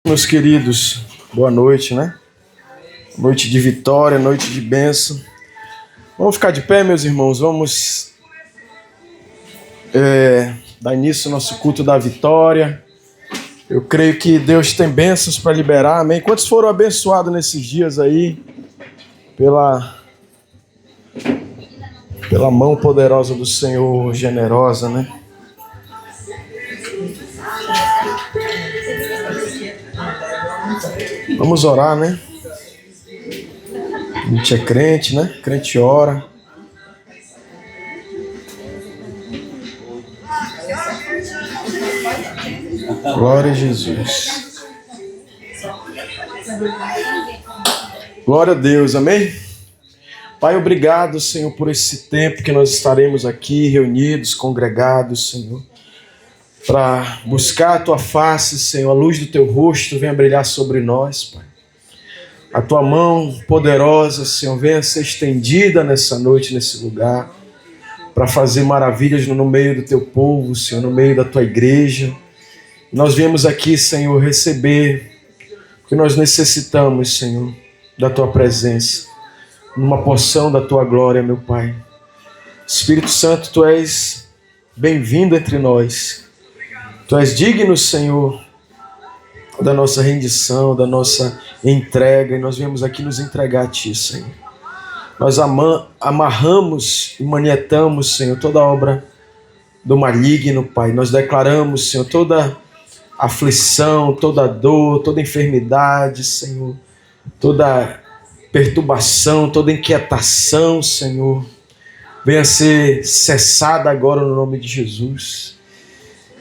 Meus queridos, boa noite, né? Noite de vitória, noite de bênção. Vamos ficar de pé, meus irmãos. Vamos dar início ao nosso culto da vitória. Eu creio que Deus tem bênçãos para liberar, amém? Quantos foram abençoados nesses dias aí pela mão poderosa do Senhor, generosa, né? Vamos orar, né? A gente é crente, né? Crente ora. Glória a Jesus. Glória a Deus, amém? Pai, obrigado, Senhor, por esse tempo que nós estaremos aqui reunidos, congregados, Senhor, para buscar a Tua face, Senhor, a luz do Teu rosto venha brilhar sobre nós, Pai. A Tua mão poderosa, Senhor, venha ser estendida nessa noite, nesse lugar, para fazer maravilhas no meio do Teu povo, Senhor, no meio da Tua igreja. Nós viemos aqui, Senhor, receber o que nós necessitamos, Senhor, da Tua presença, numa porção da Tua glória, meu Pai. Espírito Santo, Tu és bem-vindo entre nós. Tu és digno, Senhor, da nossa rendição, da nossa entrega, e nós viemos aqui nos entregar a Ti, Senhor. Nós amarramos e manietamos, Senhor, toda obra do maligno, Pai. Nós declaramos, Senhor, toda aflição, toda dor, toda enfermidade, Senhor, toda perturbação, toda inquietação, Senhor, venha ser cessada agora no nome de Jesus.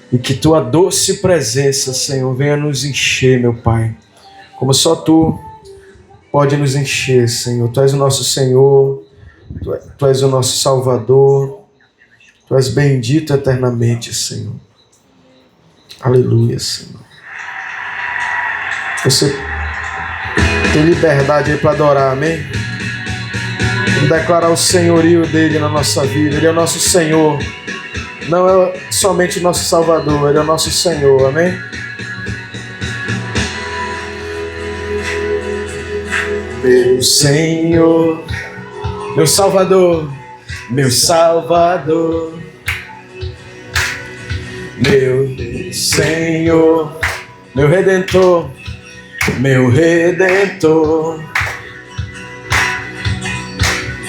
E que Tua doce presença, Senhor, venha nos encher, meu Pai, como só Tu pode nos encher, Senhor. Tu és o nosso Senhor, Tu és o nosso Salvador, Tu és bendito eternamente, Senhor. Aleluia, Senhor. Você tem liberdade aí para adorar, amém? Vamos declarar o senhorio dele na nossa vida. Ele é o nosso Senhor. Não é somente o nosso Salvador, Ele é o nosso Senhor, amém? Meu Senhor, meu Salvador, meu Salvador, meu Senhor, meu Redentor, meu Redentor,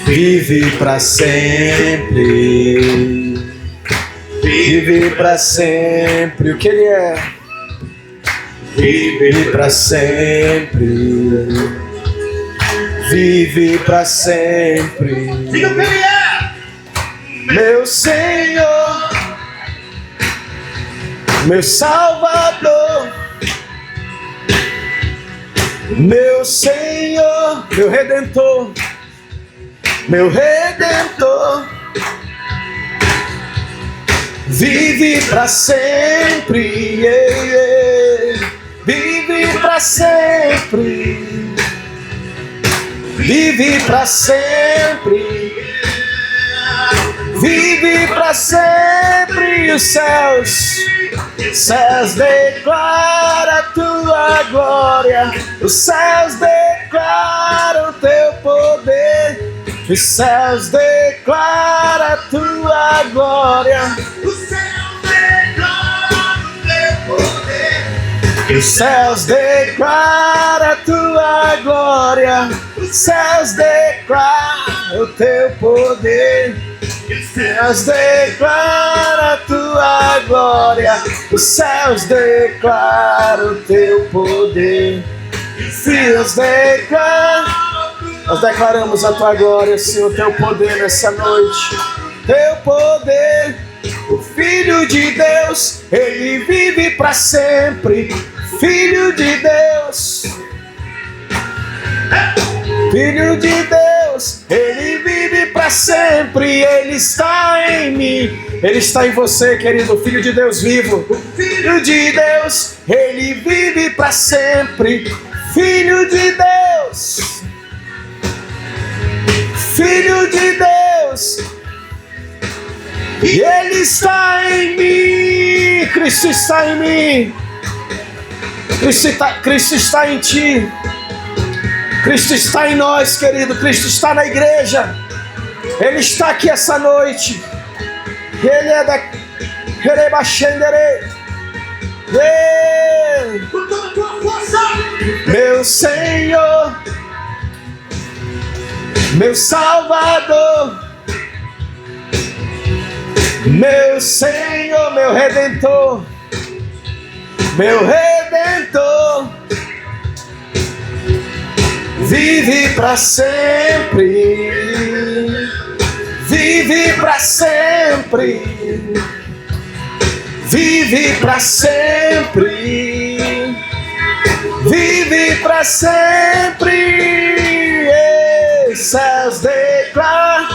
vive para sempre. Vive para sempre o que Ele é. Vive para sempre. Vive para sempre. Diga o que Ele é. Meu Senhor, meu Salvador, meu Senhor, meu Redentor, meu Redentor. Vive para sempre, yeah, yeah. Vive para sempre, vive para sempre, vive para sempre. Os céus declaram a Tua glória, os céus declaram Teu poder. Os céus declaram a Tua glória. Os céus declaram o Teu poder. Os céus declaram a Tua glória. Os céus declaram o Teu poder. Os céus declaram a Tua glória. Os céus declaram o Teu poder. Os céus declaram. Nós declaramos a Tua glória, Senhor, Teu poder nessa noite. Teu poder, o Filho de Deus, Ele vive para sempre. Filho de Deus, Filho de Deus, Ele vive para sempre. Ele está em mim, Ele está em você, querido Filho de Deus vivo. Filho de Deus, Ele vive para sempre. Filho de Deus, Filho de Deus, e Ele está em mim, Cristo está em mim. Cristo está em ti. Cristo está em nós, querido. Cristo está na igreja. Ele está aqui essa noite. Ele é da meu Senhor, meu Salvador, meu Senhor, meu Redentor, meu Redentor, vive para sempre, vive para sempre, vive para sempre, vive para sempre. Os céus declaram,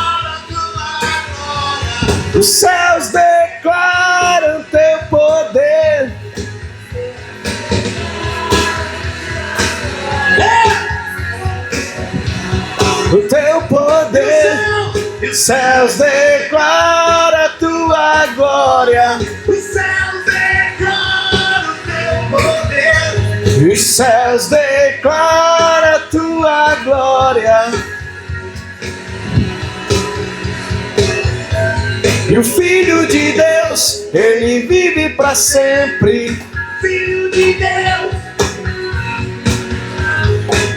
os céus declaram teu poder. O teu poder, os céus declaram a tua glória. Os céus declaram o teu poder. Os céus declaram a tua glória. E o Filho de Deus, ele vive para sempre. Filho de Deus,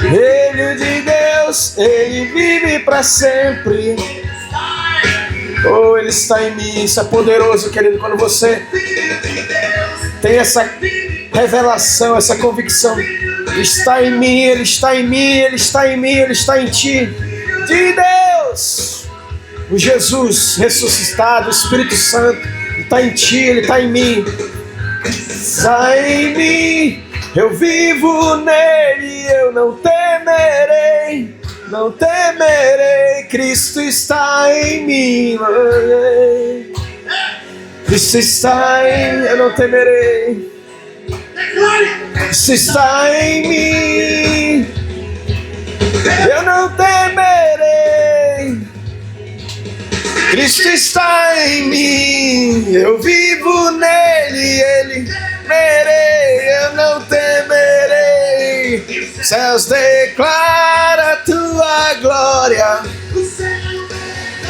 Filho de Deus, ele vive para sempre. Oh, ele está em mim. Isso é poderoso, querido, quando você tem essa revelação, essa convicção. Ele está em mim, ele está em mim, ele está em mim, ele está em ti. De Deus, o Jesus ressuscitado, o Espírito Santo, ele está em ti, ele está em mim. Está em mim, eu vivo nele, eu não temerei, não temerei. Cristo está em mim, Cristo está em mim, eu não temerei. Cristo está em mim, eu não temerei. Cristo está em mim, eu vivo nele, ele temerei, eu não temerei. Céus declara a tua glória,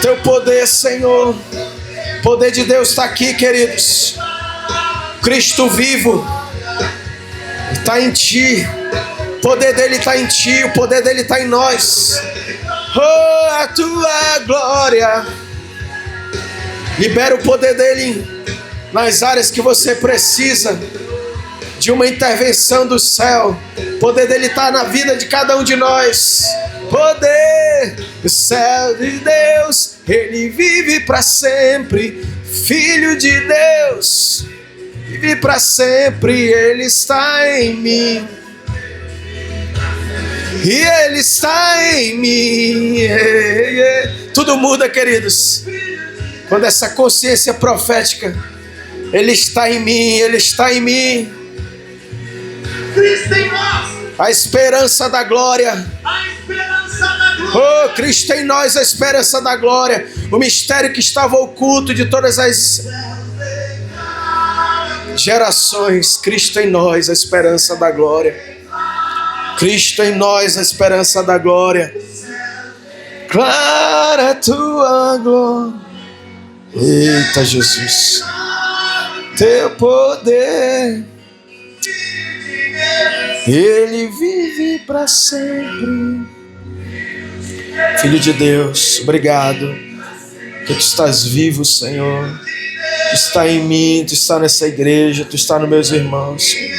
teu poder, Senhor. O poder de Deus está aqui, queridos. Cristo vivo está em ti. O poder dele está em ti, o poder dele está em nós. Oh, a tua glória. Libera o poder dele nas áreas que você precisa de uma intervenção do céu. O poder dele está na vida de cada um de nós. Poder do céu de Deus, ele vive para sempre. Filho de Deus, vive para sempre. Ele está em mim e ele está em mim. Tudo muda, queridos, quando essa consciência profética, ele está em mim, ele está em mim. Cristo em nós, a esperança da glória. A esperança da glória. Oh, Cristo em nós, a esperança da glória. O mistério que estava oculto de todas as gerações. Cristo em nós, a esperança da glória. Cristo em nós, a esperança da glória. Clara a tua glória. Eita, Jesus, teu poder, ele vive para sempre. Filho de Deus, obrigado que tu estás vivo, Senhor. Tu está em mim, tu está nessa igreja, tu está nos meus irmãos, Senhor.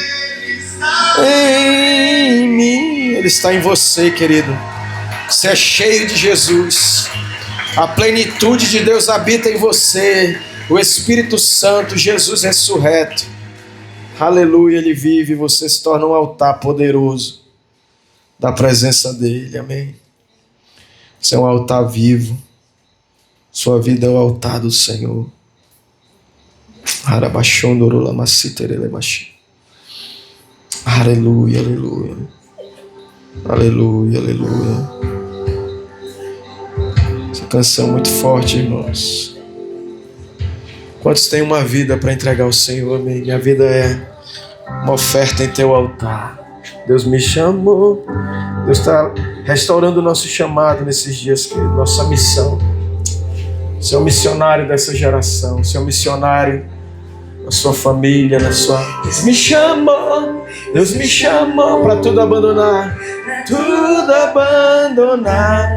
Em mim, ele está em você, querido. Você é cheio de Jesus. A plenitude de Deus habita em você. O Espírito Santo, Jesus ressurreto. Aleluia, ele vive e você se torna um altar poderoso da presença dele. Amém. Você é um altar vivo. Sua vida é o altar do Senhor. Aleluia, aleluia. Aleluia, aleluia. Essa canção é muito forte, irmãos. Quantos têm uma vida para entregar ao Senhor? Amém. Minha vida é uma oferta em teu altar. Deus me chamou. Deus está restaurando o nosso chamado nesses dias, querido, nossa missão. Ser um missionário dessa geração, ser um missionário na sua família, na sua... Deus me chamou para tudo abandonar, tudo abandonar.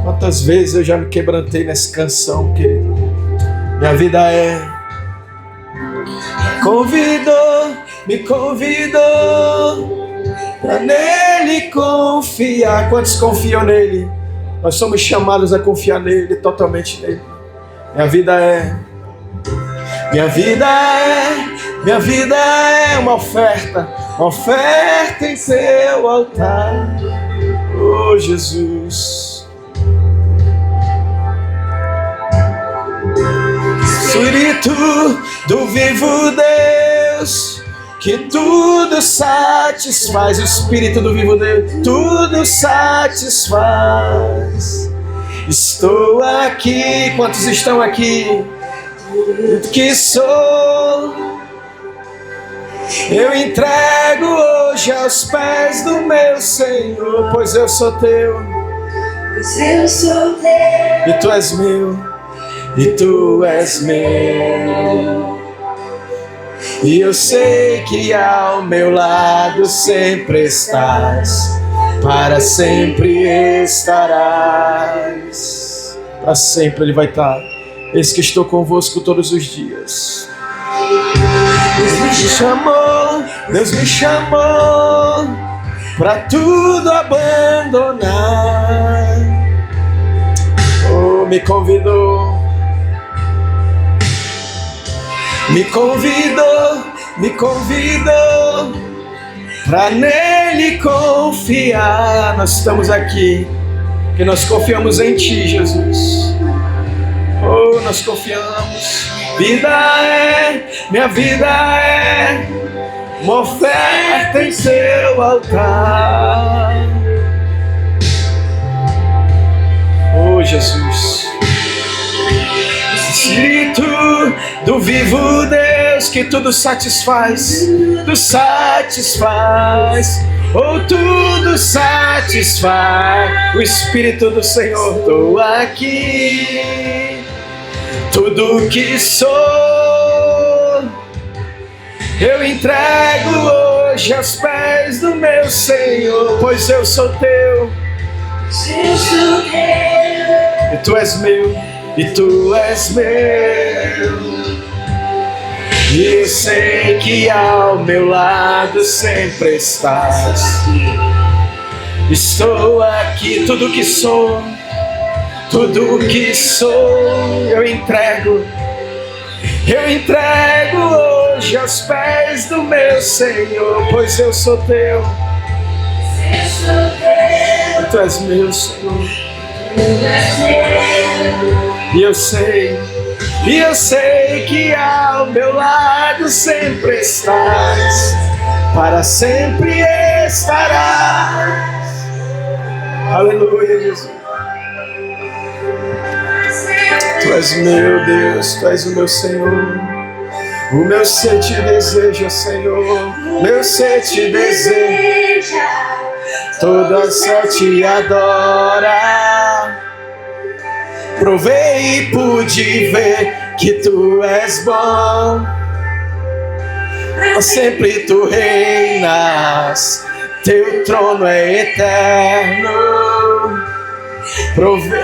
Quantas vezes eu já me quebrantei nessa canção, querido. Minha vida me convidou para nele confiar. Quantos confiam nele? Nós somos chamados a confiar nele, totalmente nele. Minha vida é uma oferta em seu altar. Oh, Jesus. Espírito do vivo Deus, que tudo satisfaz. O Espírito do vivo Deus, tudo satisfaz. Estou aqui. Quantos estão aqui? Tudo que sou, eu entrego hoje aos pés do meu Senhor, pois eu sou teu. E tu és meu. E tu és meu. E eu sei que ao meu lado sempre estás, para sempre estarás. Para sempre Ele vai estar. Eis que estou convosco todos os dias. Deus me chamou para tudo abandonar. Oh, me convidou para nele confiar. Nós estamos aqui, que nós confiamos em Ti, Jesus. Oh, nós confiamos. Minha vida é uma oferta em seu altar. Oh, Jesus. Espírito do vivo Deus, que tudo satisfaz, tudo satisfaz. Oh, tudo satisfaz. O Espírito do Senhor, estou aqui. Tudo que sou, eu entrego hoje aos pés do meu Senhor, pois eu sou teu. E tu és meu, e tu és meu. E eu sei que ao meu lado sempre estás. Estou aqui, tudo que sou, eu entrego hoje aos pés do meu Senhor, pois eu sou teu. E tu és meu, Senhor. E eu sei que ao meu lado sempre estás, para sempre estarás. Aleluia, Jesus. Tu és meu Deus, Tu és o meu Senhor. O meu ser te deseja, Senhor. Meu ser te deseja. Toda céu te adora. Provei e pude ver que Tu és bom. Sempre Tu reinas. Teu trono é eterno.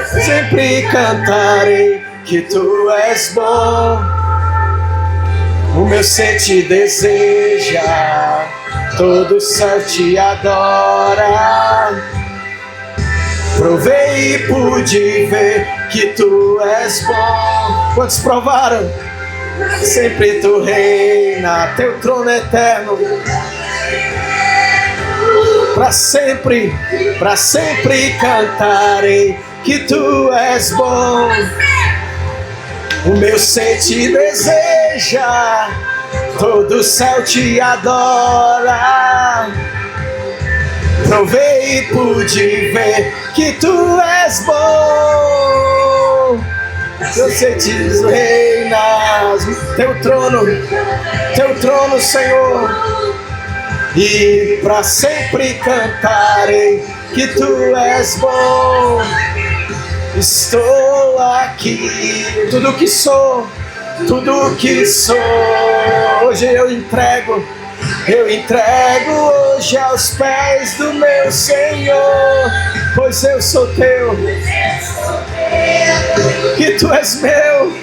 Sempre cantarei que Tu és bom. O meu ser te deseja, todo o céu te adora. Provei e pude ver que Tu és bom. Quantos provaram? Sempre Tu reina, Teu trono é eterno. Para sempre cantarei que Tu és bom. O meu ser te deseja, todo o céu te adora. Provei e pude ver que Tu és bom. Eu sei te reinas, Teu trono, Senhor. e para sempre cantarei que tu és bom. Estou aqui, tudo que sou, hoje eu entrego hoje aos pés do meu Senhor, pois eu sou teu, que tu és meu.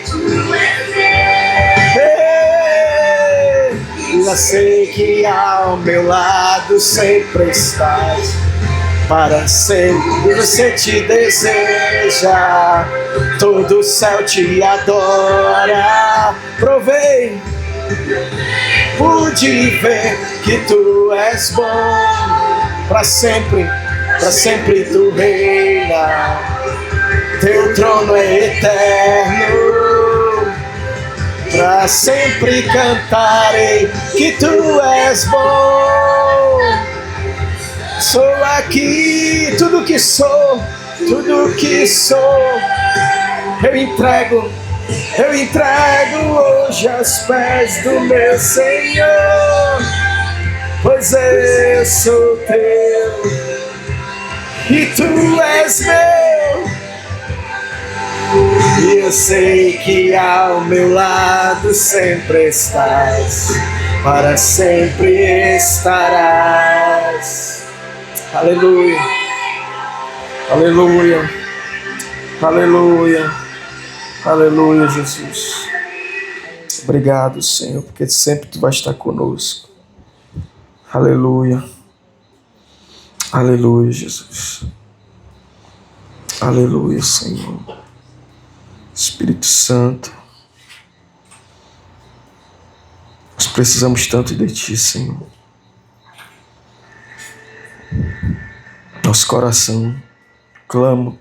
Já sei que ao meu lado sempre estás, para sempre você te deseja, todo o céu te adora. Provei, pude ver que tu és bom, para sempre tu reina, teu trono é eterno. Para sempre cantarei que tu és bom. Sou aqui, tudo que sou, eu entrego hoje aos pés do meu Senhor, pois eu sou teu e tu és meu. E eu sei que ao meu lado sempre estás, para sempre estarás. Aleluia, aleluia, aleluia, aleluia, Jesus. Obrigado, Senhor, porque sempre tu vai estar conosco. Aleluia, aleluia, Jesus. Aleluia, Senhor. Espírito Santo, nós precisamos tanto de Ti, Senhor. Nosso coração clama,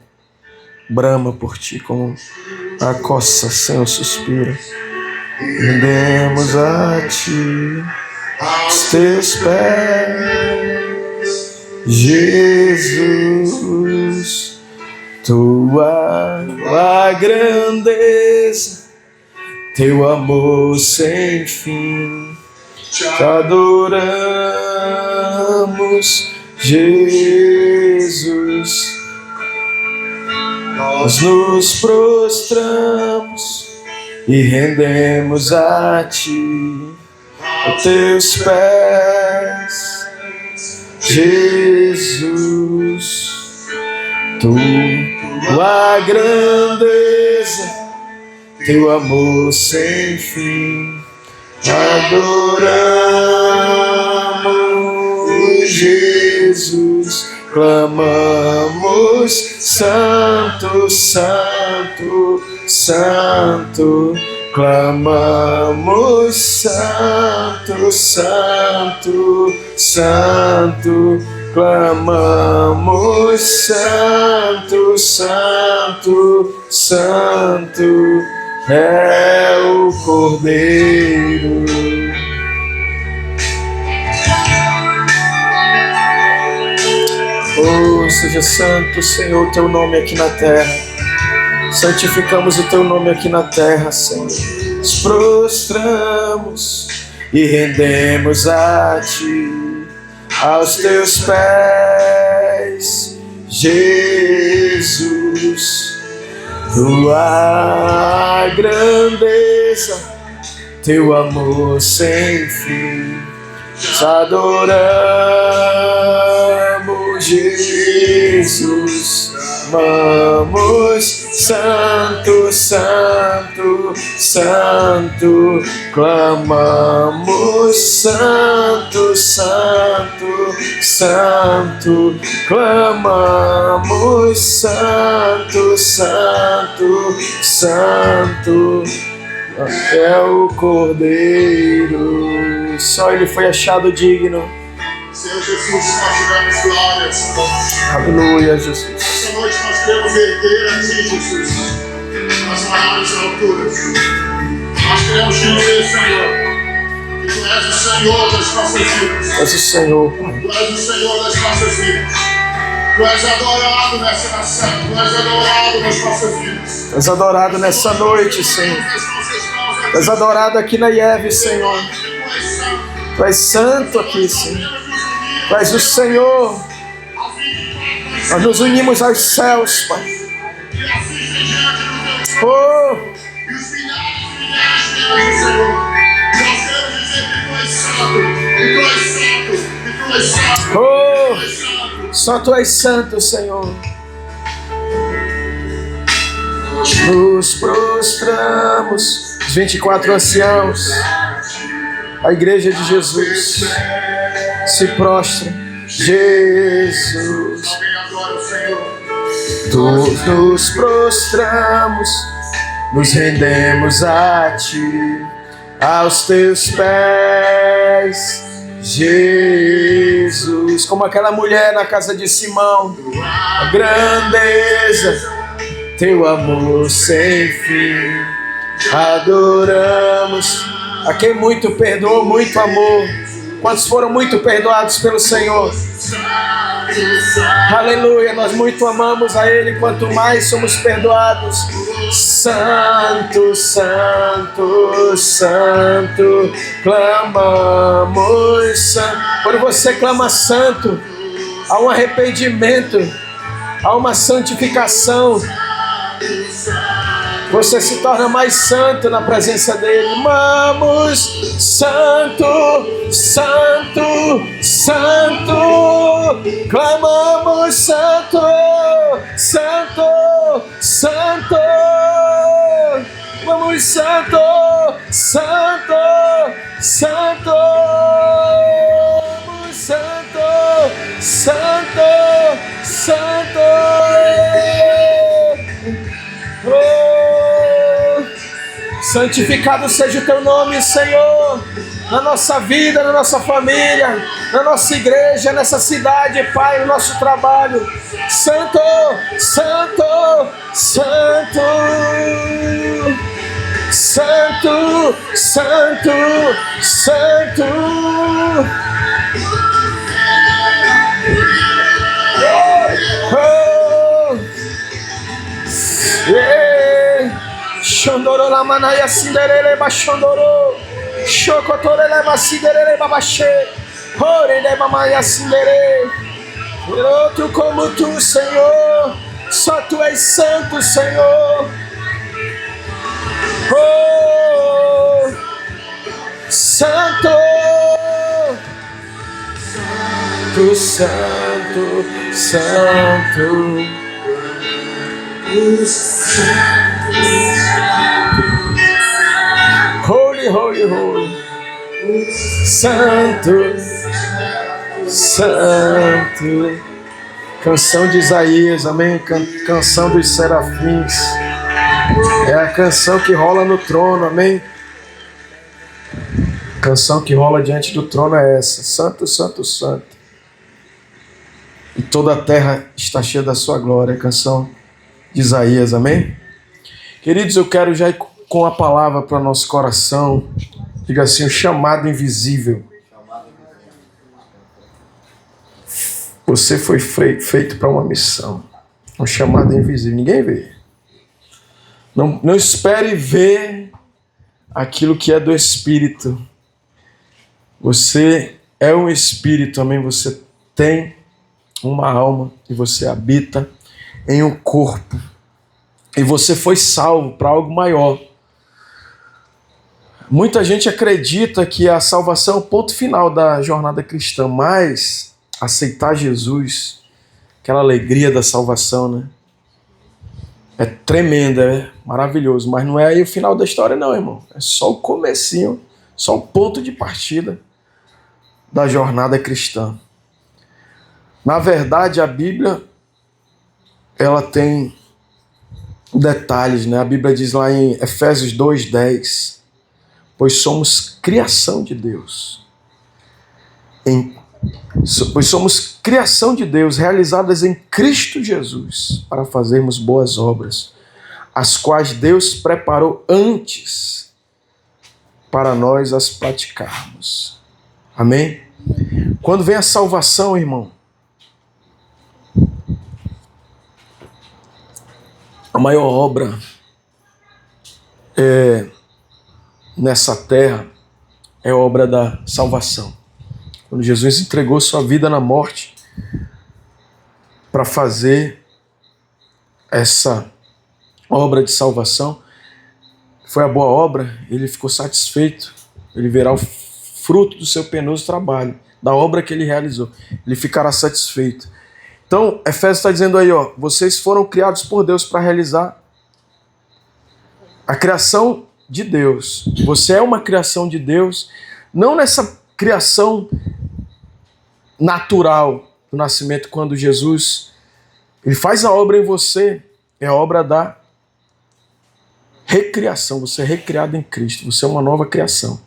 brama por Ti, como a coça, Senhor, suspira. Rendemos a Ti os Teus pés, Jesus. Tua grandeza, teu amor sem fim, te adoramos, Jesus. Nós nos prostramos e rendemos a Ti, a Teus pés, Jesus. Tua grandeza, teu amor sem fim, adoramos, Jesus. Clamamos, Santo, Santo, Santo. Clamamos, Santo, Santo, Santo. Clamamos, Santo, Santo, Santo, é o Cordeiro. Oh, seja santo, Senhor, o Teu nome aqui na terra. Santificamos o Teu nome aqui na terra, Senhor. Nos prostramos e rendemos a Ti, aos Teus pés, Jesus. Tua grandeza, teu amor sem fim, te adoramos, Jesus. Amamos, Santo, Santo, Santo. Clamamos, Santo, Santo, Santo. Clamamos, Santo, Santo, Santo. É o Cordeiro, só Ele foi achado digno. Senhor Jesus, nós te damos glória, Senhor. Aleluia, Jesus. Essa noite nós queremos erguer a Ti, Jesus, nas maiores alturas. Nós queremos te dizer, Senhor, que Tu és o Senhor das nossas vidas. Tu és o Senhor, Pai. Tu és o Senhor das nossas vidas. Tu és adorado nessa nação. Tu és adorado nas nossas vidas. Tu és adorado nessa noite, Senhor. Tu és adorado aqui na IEV, Senhor. Tu és santo aqui, Senhor. Tu és o Senhor. Nós nos unimos aos céus, Pai. Oh! Oh! Só Tu és santo, Senhor. Nos prostramos, os 24 anciãos, a igreja de Jesus se prostra. Jesus, todos nos prostramos, nos rendemos a Ti, aos Teus pés, Jesus. Como aquela mulher na casa de Simão, a grandeza, Teu amor sem fim, adoramos a quem muito perdoou, muito amor. Quantos foram muito perdoados pelo Senhor? Aleluia, nós muito amamos a Ele, quanto mais somos perdoados. Santo, Santo, Santo, clamamos santo. Quando você clama santo, há um arrependimento, há uma santificação. Você se torna mais santo na presença dele. Clamamos santo, Santo, Santo. Clamamos santo, Santo, Santo. Clamamos santo, Santo, Santo. Santo, Santo, Santo. Oh, santificado seja o Teu nome, Senhor, na nossa vida, na nossa família, na nossa igreja, nessa cidade, Pai, no nosso trabalho. Santo, Santo, Santo, Santo, Santo, Santo. Xondoro la manaya cinderele bachondoro, chocotorele baciderele babache, orele mamaya cindere. Outro como Tu, Senhor, só Tu és santo, Senhor. Oh, santo, Tu santo, santo. Holy, holy, holy. Santo, santo. Canção de Isaías, amém? Canção dos serafins. É a canção que rola no trono, amém? Canção que rola diante do trono é essa. Santo, santo, santo. E toda a terra está cheia da Sua glória. Canção de Isaías, amém? Queridos, eu quero já ir com a palavra para o nosso coração. Diga assim, o chamado invisível. Você foi feito para uma missão. Um chamado invisível. Ninguém vê. Não espere ver aquilo que é do Espírito. Você é um Espírito, amém? Você tem uma alma e você habita em um corpo. E você foi salvo para algo maior. Muita gente acredita que a salvação é o ponto final da jornada cristã, mas aceitar Jesus, aquela alegria da salvação, né? É tremenda, é maravilhoso, mas não é aí o final da história não, irmão. É só o comecinho, só o ponto de partida da jornada cristã. Na verdade, a Bíblia, ela tem detalhes, né? A Bíblia diz lá em Efésios 2:10, pois somos criação de Deus. Pois somos criação de Deus, realizadas em Cristo Jesus, para fazermos boas obras, as quais Deus preparou antes para nós as praticarmos. Amém? Quando vem a salvação, irmão, a maior obra nessa terra é a obra da salvação. Quando Jesus entregou sua vida na morte para fazer essa obra de salvação, foi a boa obra, ele ficou satisfeito, ele verá o fruto do seu penoso trabalho, da obra que ele realizou, ele ficará satisfeito. Então, Efésios está dizendo aí, ó, vocês foram criados por Deus para realizar a criação de Deus. Você é uma criação de Deus, não nessa criação natural do nascimento, quando Jesus ele faz a obra em você, é a obra da recriação. Você é recriado em Cristo, você é uma nova criação.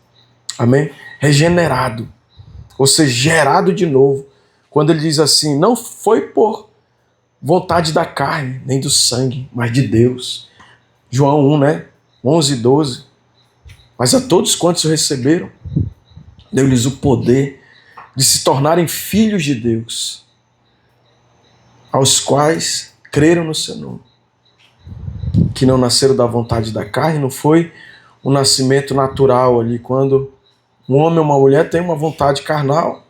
Amém? Regenerado, ou seja, gerado de novo. Quando ele diz assim, não foi por vontade da carne, nem do sangue, mas de Deus. João 1, né? 11 e 12. Mas a todos quantos o receberam, deu-lhes o poder de se tornarem filhos de Deus, aos quais creram no seu nome. Que não nasceram da vontade da carne, não foi um nascimento natural ali, quando um homem ou uma mulher tem uma vontade carnal,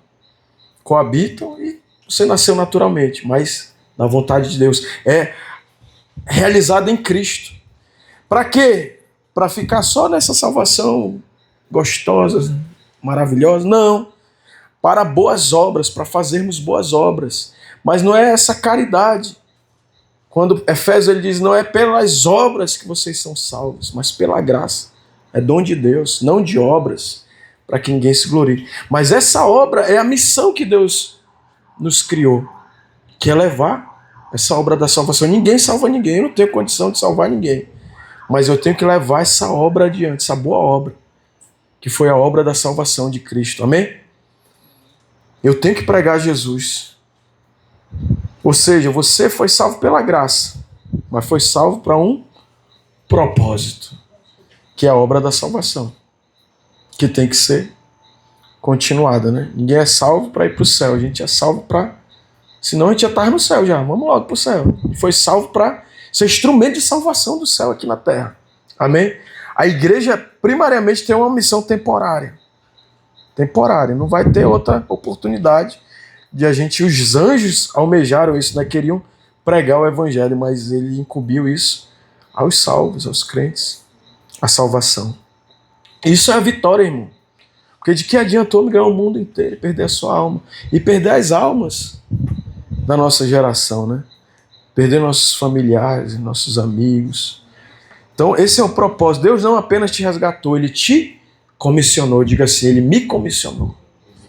coabitam e você nasceu naturalmente, mas da vontade de Deus. É realizado em Cristo. Para quê? Para ficar só nessa salvação gostosa, maravilhosa? Não. Para boas obras, para fazermos boas obras. Mas não é essa caridade. Quando Efésios ele diz, não é pelas obras que vocês são salvos, mas pela graça. É dom de Deus, não de obras, para que ninguém se glorie. Mas essa obra é a missão que Deus nos criou, que é levar essa obra da salvação. Ninguém salva ninguém, eu não tenho condição de salvar ninguém. Mas eu tenho que levar essa obra adiante, essa boa obra, que foi a obra da salvação de Cristo. Amém? Eu tenho que pregar Jesus. Ou seja, você foi salvo pela graça, mas foi salvo para um propósito, que é a obra da salvação, que tem que ser continuada, né? Ninguém é salvo para ir para o céu, a gente é salvo para... Senão a gente já está no céu já, vamos logo para o céu. E foi salvo para ser instrumento de salvação do céu aqui na terra. Amém? A igreja primariamente tem uma missão temporária. Temporária, não vai ter outra oportunidade de a gente... Os anjos almejaram isso, né? Queriam pregar o evangelho, mas ele incumbiu isso aos salvos, aos crentes, a salvação. Isso é a vitória, irmão. Porque de que adiantou me ganhar o mundo inteiro, perder a sua alma e perder as almas da nossa geração, né? Perder nossos familiares, nossos amigos. Então esse é o propósito. Deus não apenas te resgatou, ele te comissionou. Diga assim, ele me comissionou.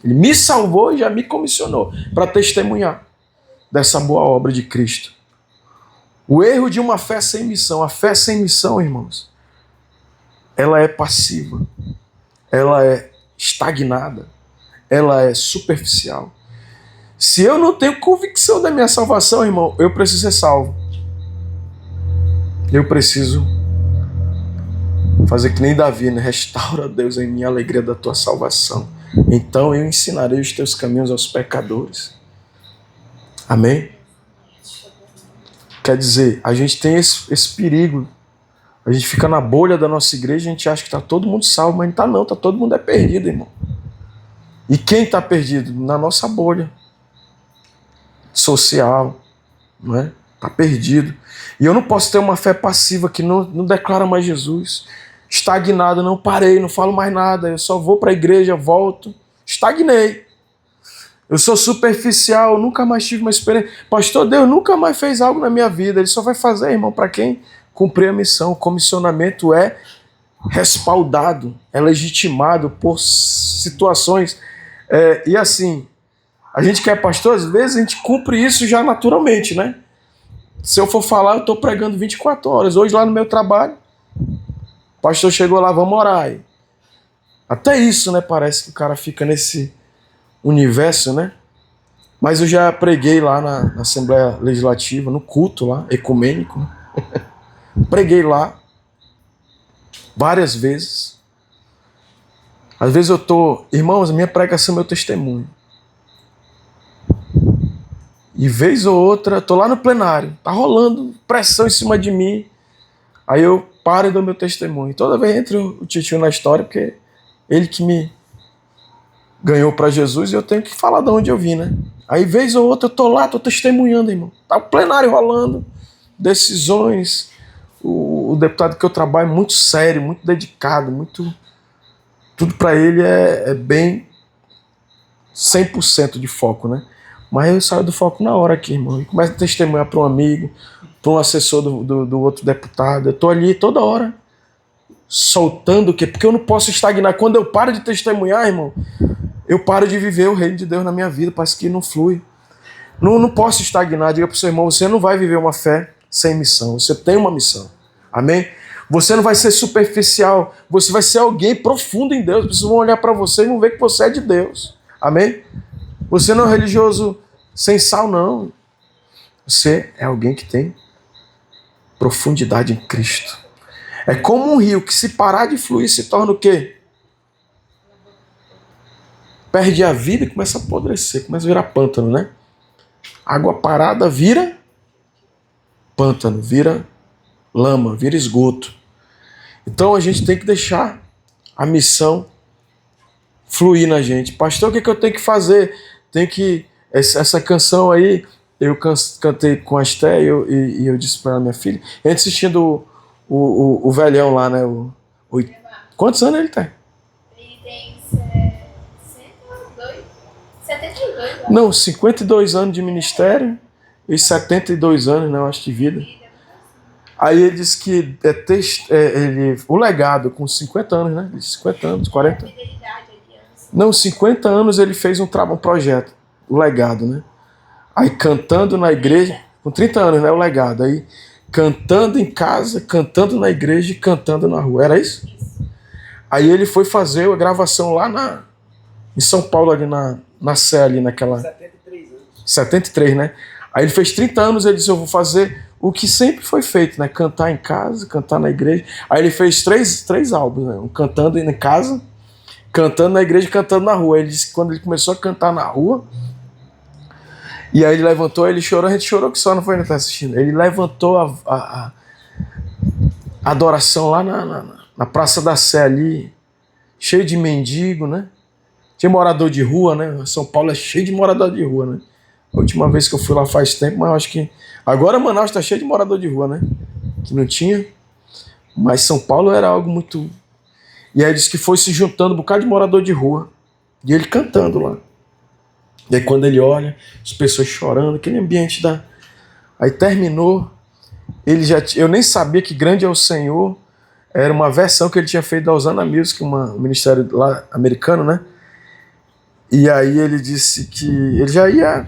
Ele me salvou e já me comissionou para testemunhar dessa boa obra de Cristo. O erro de uma fé sem missão. A fé sem missão, irmãos, ela é passiva, ela é estagnada, ela é superficial. Se eu não tenho convicção da minha salvação, irmão, eu preciso ser salvo. Eu preciso fazer que nem Davi, né? Restaura, Deus, em mim a alegria da tua salvação. Então eu ensinarei os teus caminhos aos pecadores. Amém? Quer dizer, a gente tem esse perigo. A gente fica na bolha da nossa igreja, a gente acha que está todo mundo salvo, mas não está não, todo mundo é perdido, irmão. E quem está perdido? Na nossa bolha social, não é? Está perdido. E eu não posso ter uma fé passiva que não declara mais Jesus. Estagnado, não parei, não falo mais nada, eu só vou para a igreja, volto. Estagnei. Eu sou superficial, nunca mais tive uma experiência. Pastor, Deus nunca mais fez algo na minha vida. Ele só vai fazer, irmão, para quem cumprir a missão. O comissionamento é respaldado, é legitimado por situações. E assim, a gente que é pastor, às vezes a gente cumpre isso já naturalmente, né? Se eu for falar, eu estou pregando 24 horas. Hoje lá no meu trabalho, o pastor chegou lá, vamos orar. Até isso, né? Parece que o cara fica nesse universo, né? Mas eu já preguei lá na Assembleia Legislativa, no culto lá, ecumênico. Né? Preguei lá várias vezes. Às vezes eu tô... Irmãos, a minha pregação é meu testemunho. E vez ou outra, tô lá no plenário, tá rolando pressão em cima de mim. Aí eu paro e dou meu testemunho. Toda vez entra o titio na história, porque ele que me ganhou para Jesus e eu tenho que falar de onde eu vim, né? Aí, vez ou outra, eu tô lá, tô testemunhando, irmão. Tá o plenário rolando, decisões. O deputado que eu trabalho é muito sério, muito dedicado, muito... Tudo para ele é bem 100% de foco, né? Mas eu saio do foco na hora aqui, irmão. E começo a testemunhar para um amigo, para um assessor do outro deputado. Eu tô ali toda hora, soltando o quê? Porque eu não posso estagnar. Quando eu paro de testemunhar, irmão, eu paro de viver o reino de Deus na minha vida. Parece que não flui. Não posso estagnar. Diga para o seu irmão, você não vai viver uma fé sem missão. Você tem uma missão. Amém? Você não vai ser superficial. Você vai ser alguém profundo em Deus. As pessoas vão olhar para você e vão ver que você é de Deus. Amém? Você não é um religioso sem sal, não. Você é alguém que tem profundidade em Cristo. É como um rio que, se parar de fluir, se torna o quê? Perde a vida e começa a apodrecer, começa a virar pântano, né? Água parada vira pântano, vira lama, vira esgoto. Então a gente tem que deixar a missão fluir na gente. Pastor, o que eu tenho que fazer? Tem que... Essa canção aí, eu cantei com a Esté e eu disse para minha filha, a gente assistindo o velhão lá, né? Quantos anos ele tem? Ele tem 72. Não, 52 anos de ministério e 72 anos, né, eu acho, de vida. Aí ele disse que o legado com 50 anos, né? 50 anos, 40 anos. Não, 50 anos ele fez um projeto, o legado, né? Aí cantando na igreja, com 30 anos, né? O legado. Aí cantando em casa, cantando na igreja e cantando na rua. Era isso? Aí ele foi fazer a gravação lá em São Paulo, ali na Sé, ali naquela... 73 anos. 73, né? Aí ele fez 30 anos, ele disse, eu vou fazer o que sempre foi feito, né? Cantar em casa, cantar na igreja. Aí ele fez três álbuns, né? Um cantando em casa, cantando na igreja e cantando na rua. Ele disse que quando ele começou a cantar na rua, e aí ele levantou, ele chorou, a gente chorou que só, não foi, não tá assistindo. Ele levantou a adoração lá na Praça da Sé ali, cheio de mendigo, né? Tinha morador de rua, né? São Paulo é cheio de morador de rua, né? A última vez que eu fui lá faz tempo, mas eu acho que... Agora Manaus está cheio de morador de rua, né? Que não tinha. Mas São Paulo era algo muito... E aí disse que foi se juntando um bocado de morador de rua. E ele cantando lá. E aí quando ele olha, as pessoas chorando, aquele ambiente da... Aí terminou, eu nem sabia que Grande é o Senhor era uma versão que ele tinha feito da Osana Music, um ministério lá americano, né? E aí ele disse que ele já ia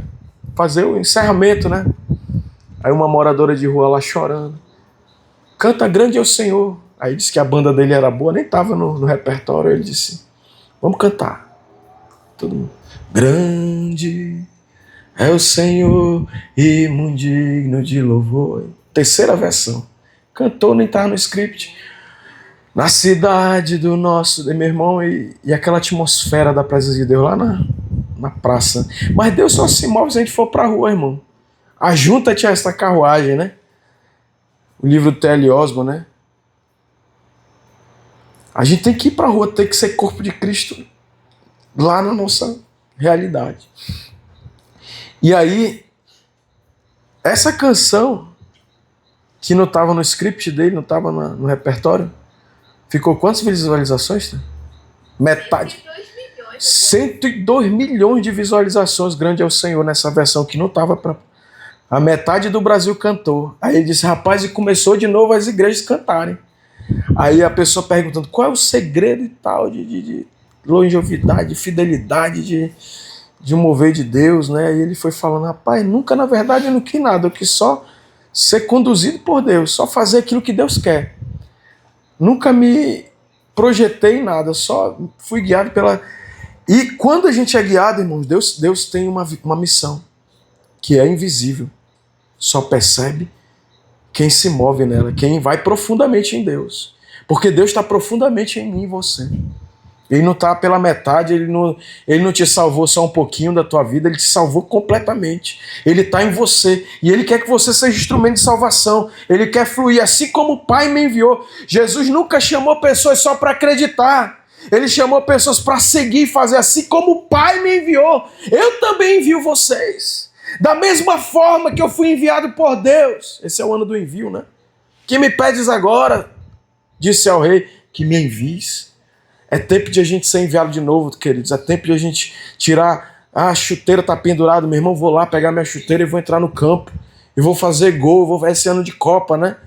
fazer o encerramento, né? Aí uma moradora de rua lá chorando. Canta Grande é o Senhor. Aí disse que a banda dele era boa, nem estava no repertório. Ele disse, vamos cantar. Todo mundo. Grande é o Senhor e muito digno de louvor. Terceira versão. Cantou, nem estava no script. Na cidade do nosso, meu irmão, e aquela atmosfera da presença de Deus lá na praça. Mas Deus só se move se a gente for pra rua, irmão. Ajunta-te a esta carruagem, né? O livro do T.L. Osborne, né? A gente tem que ir pra rua, tem que ser corpo de Cristo lá na nossa realidade. E aí, essa canção, que não estava no script dele, não estava no repertório, ficou quantas visualizações? Metade. 102 milhões de visualizações. Grande é o Senhor nessa versão que não estava para... A metade do Brasil cantou. Aí ele disse, rapaz, e começou de novo as igrejas cantarem. Aí a pessoa perguntando, qual é o segredo e tal de longevidade, de fidelidade, de mover de Deus, né? Aí ele foi falando, rapaz, nunca na verdade eu não quis nada, eu quis só ser conduzido por Deus, só fazer aquilo que Deus quer. Nunca me projetei em nada, só fui guiado pela... E quando a gente é guiado, irmãos, Deus tem uma missão que é invisível. Só percebe quem se move nela, quem vai profundamente em Deus. Porque Deus está profundamente em mim e em você. Ele não está pela metade, ele não te salvou só um pouquinho da tua vida, ele te salvou completamente. Ele está em você e ele quer que você seja instrumento de salvação. Ele quer fluir, assim como o Pai me enviou. Jesus nunca chamou pessoas só para acreditar. Ele chamou pessoas para seguir e fazer assim como o Pai me enviou. Eu também envio vocês. Da mesma forma que eu fui enviado por Deus. Esse é o ano do envio, né? Que me pedes agora, disse ao rei, que me envies. É tempo de a gente ser enviado de novo, queridos. É tempo de a gente tirar... a chuteira está pendurada, meu irmão, vou lá pegar minha chuteira e vou entrar no campo. E vou fazer gol, esse ano de Copa, né?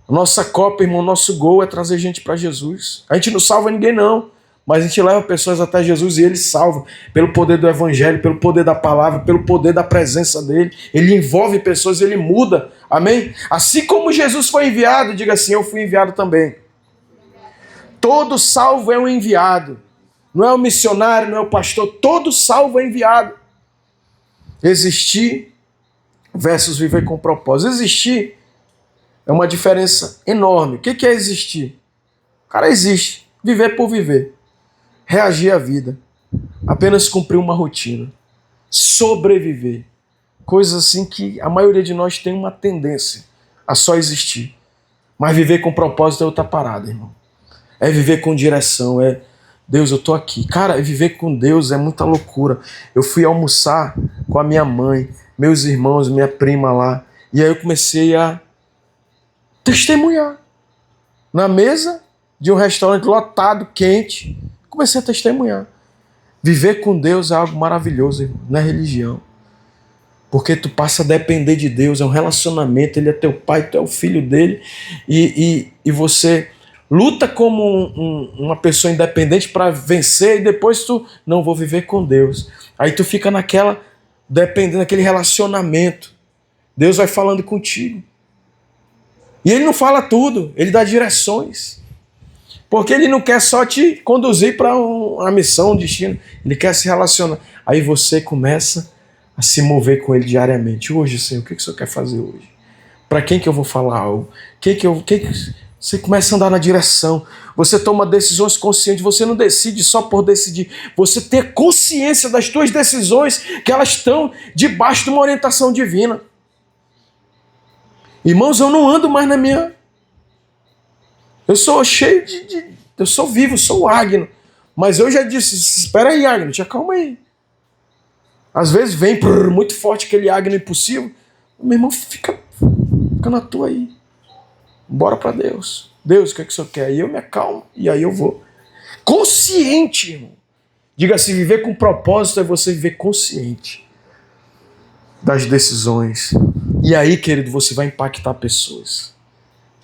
Nossa Copa, irmão, nosso gol é trazer gente para Jesus. A gente não salva ninguém, não. Mas a gente leva pessoas até Jesus e Ele salva. Pelo poder do Evangelho, pelo poder da palavra, pelo poder da presença dEle. Ele envolve pessoas, Ele muda. Amém? Assim como Jesus foi enviado, diga assim, eu fui enviado também. Todo salvo é um enviado. Não é o missionário, não é o pastor. Todo salvo é enviado. Existir versus viver com propósito. Existir é uma diferença enorme. O que é existir? O cara existe. Viver por viver. Reagir à vida. Apenas cumprir uma rotina. Sobreviver. Coisas assim que a maioria de nós tem uma tendência a só existir. Mas viver com propósito é outra parada, irmão. É viver com direção. É, Deus, eu tô aqui. Cara, viver com Deus é muita loucura. Eu fui almoçar com a minha mãe, meus irmãos, minha prima lá. E aí eu comecei a testemunhar. Na mesa de um restaurante lotado, quente. Comecei a testemunhar. Viver com Deus é algo maravilhoso, irmão. Não é religião. Porque tu passa a depender de Deus. É um relacionamento. Ele é teu pai, tu é o filho dele. E você luta como uma pessoa independente para vencer. E depois tu, não, vou viver com Deus. Aí tu fica naquela, dependendo daquele relacionamento. Deus vai falando contigo. E Ele não fala tudo, Ele dá direções. Porque Ele não quer só te conduzir para uma missão, um destino. Ele quer se relacionar. Aí você começa a se mover com Ele diariamente. Hoje, Senhor, o que o Senhor quer fazer hoje? Para quem que eu vou falar algo? Você começa a andar na direção. Você toma decisões conscientes. Você não decide só por decidir. Você tem consciência das tuas decisões, que elas estão debaixo de uma orientação divina. Irmãos, eu não ando mais na minha... Eu sou cheio eu sou vivo, sou o Agno. Mas eu já disse, espera aí, Agno, te acalma aí. Às vezes vem muito forte aquele Agno impossível. Meu irmão, fica na tua aí. Bora para Deus. Deus, o que é que o Senhor quer? E eu me acalmo, e aí eu vou. Consciente, irmão. Diga assim, viver com propósito é você viver consciente das decisões. E aí, querido, você vai impactar pessoas,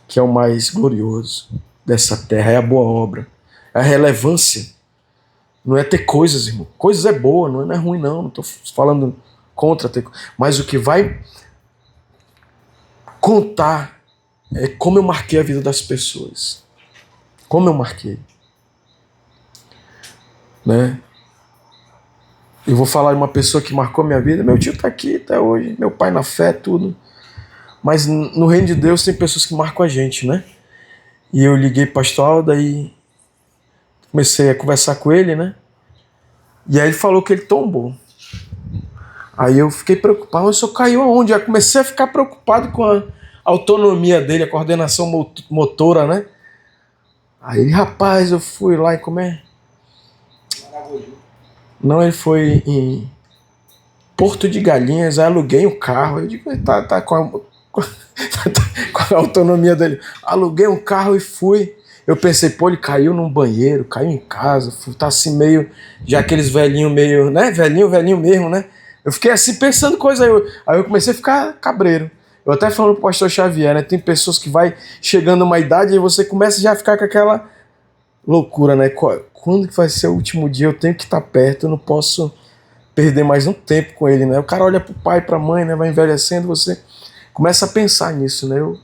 que é o mais glorioso dessa terra, é a boa obra, é a relevância. Não é ter coisas, irmão. Coisas é boa, não é ruim, não. Não estou falando contra ter coisas. Mas o que vai contar é como eu marquei a vida das pessoas. Como eu marquei. Né? Eu vou falar de uma pessoa que marcou minha vida. Meu tio está aqui até hoje, meu pai na fé, tudo. Mas no reino de Deus tem pessoas que marcam a gente, né? E eu liguei para o pastor Aldo, daí comecei a conversar com ele, né? E aí ele falou que ele tombou. Aí eu fiquei preocupado, mas o senhor caiu aonde? Já comecei a ficar preocupado com a autonomia dele, a coordenação motora, né? Aí ele, rapaz, eu fui lá e como é? Não, ele foi em Porto de Galinhas, aí aluguei um carro. Eu digo, tá com a autonomia dele. Aluguei um carro e fui. Eu pensei, pô, ele caiu num banheiro, caiu em casa, tá assim meio, já aqueles velhinhos meio, né? Velhinho mesmo, né? Eu fiquei assim pensando coisa aí eu comecei a ficar cabreiro. Eu até falando pro pastor Xavier, né? Tem pessoas que vai chegando uma idade e você começa já a ficar com aquela loucura, né? Quando que vai ser o último dia? Eu tenho que estar perto, eu não posso perder mais um tempo com ele, né? O cara olha pro pai, pra mãe, né? Vai envelhecendo, você começa a pensar nisso, né? Eu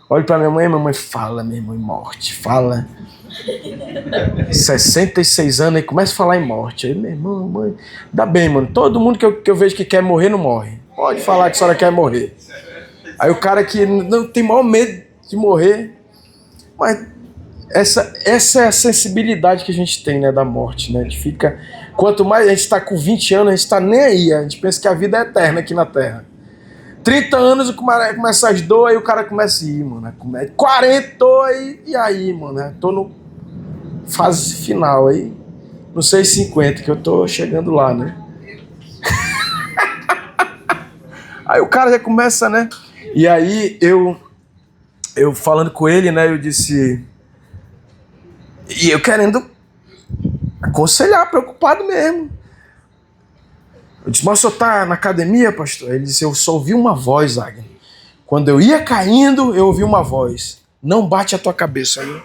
olho pra minha mãe fala, minha irmã, em morte, fala. 66 anos, aí começa a falar em morte. Aí, meu irmão, mãe, dá bem, mano. Todo mundo que eu vejo que quer morrer, não morre. Pode falar que a senhora quer morrer. Aí o cara que não tem maior medo de morrer. Mas essa é a sensibilidade que a gente tem, né, da morte, né? A gente fica... Quanto mais a gente tá com 20 anos, a gente tá nem aí. A gente pensa que a vida é eterna aqui na Terra. 30 anos começa as dores, aí o cara começa a ir, mano. 40, e aí, mano? Tô no fase final aí, não sei 50, que eu tô chegando lá, né? Aí o cara já começa, né? E aí eu falando com ele, né? Eu disse... E eu querendo aconselhar, preocupado mesmo. Eu disse, mas o senhor tá na academia, pastor? Ele disse, eu só ouvi uma voz, Agnes. Quando eu ia caindo, eu ouvi uma voz. Não bate a tua cabeça. Aí,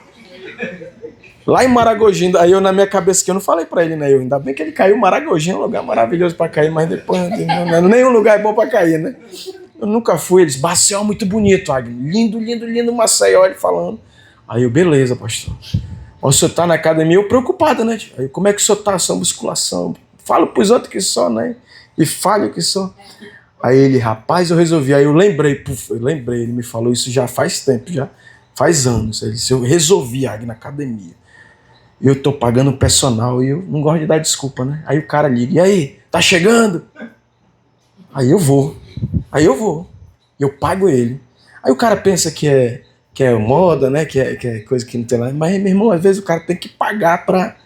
lá em Maragogi, aí eu na minha cabeça, que eu não falei pra ele, né? Ainda bem que ele caiu. Maragogi é um lugar maravilhoso pra cair, mas depois nenhum lugar é bom pra cair, né? Eu nunca fui. Ele disse, Maceió muito bonito, Agnes. Lindo, lindo, lindo Maceió, ele falando. Aí eu, beleza, pastor. O senhor tá na academia, eu preocupado, né? Aí, como é que o senhor tá? Sua musculação. Falo pros outros que só, né? E falho que só. Aí ele, rapaz, eu resolvi. Aí eu lembrei, ele me falou isso já faz tempo, já faz anos. Ele disse, eu resolvi, Agnes, na academia. Eu tô pagando personal e eu não gosto de dar desculpa, né? Aí o cara liga, e aí, tá chegando? Aí eu vou. Eu pago ele. Aí o cara pensa que é moda, né? Que é coisa que não tem lá. Mas, meu irmão, às vezes o cara tem que pagar pra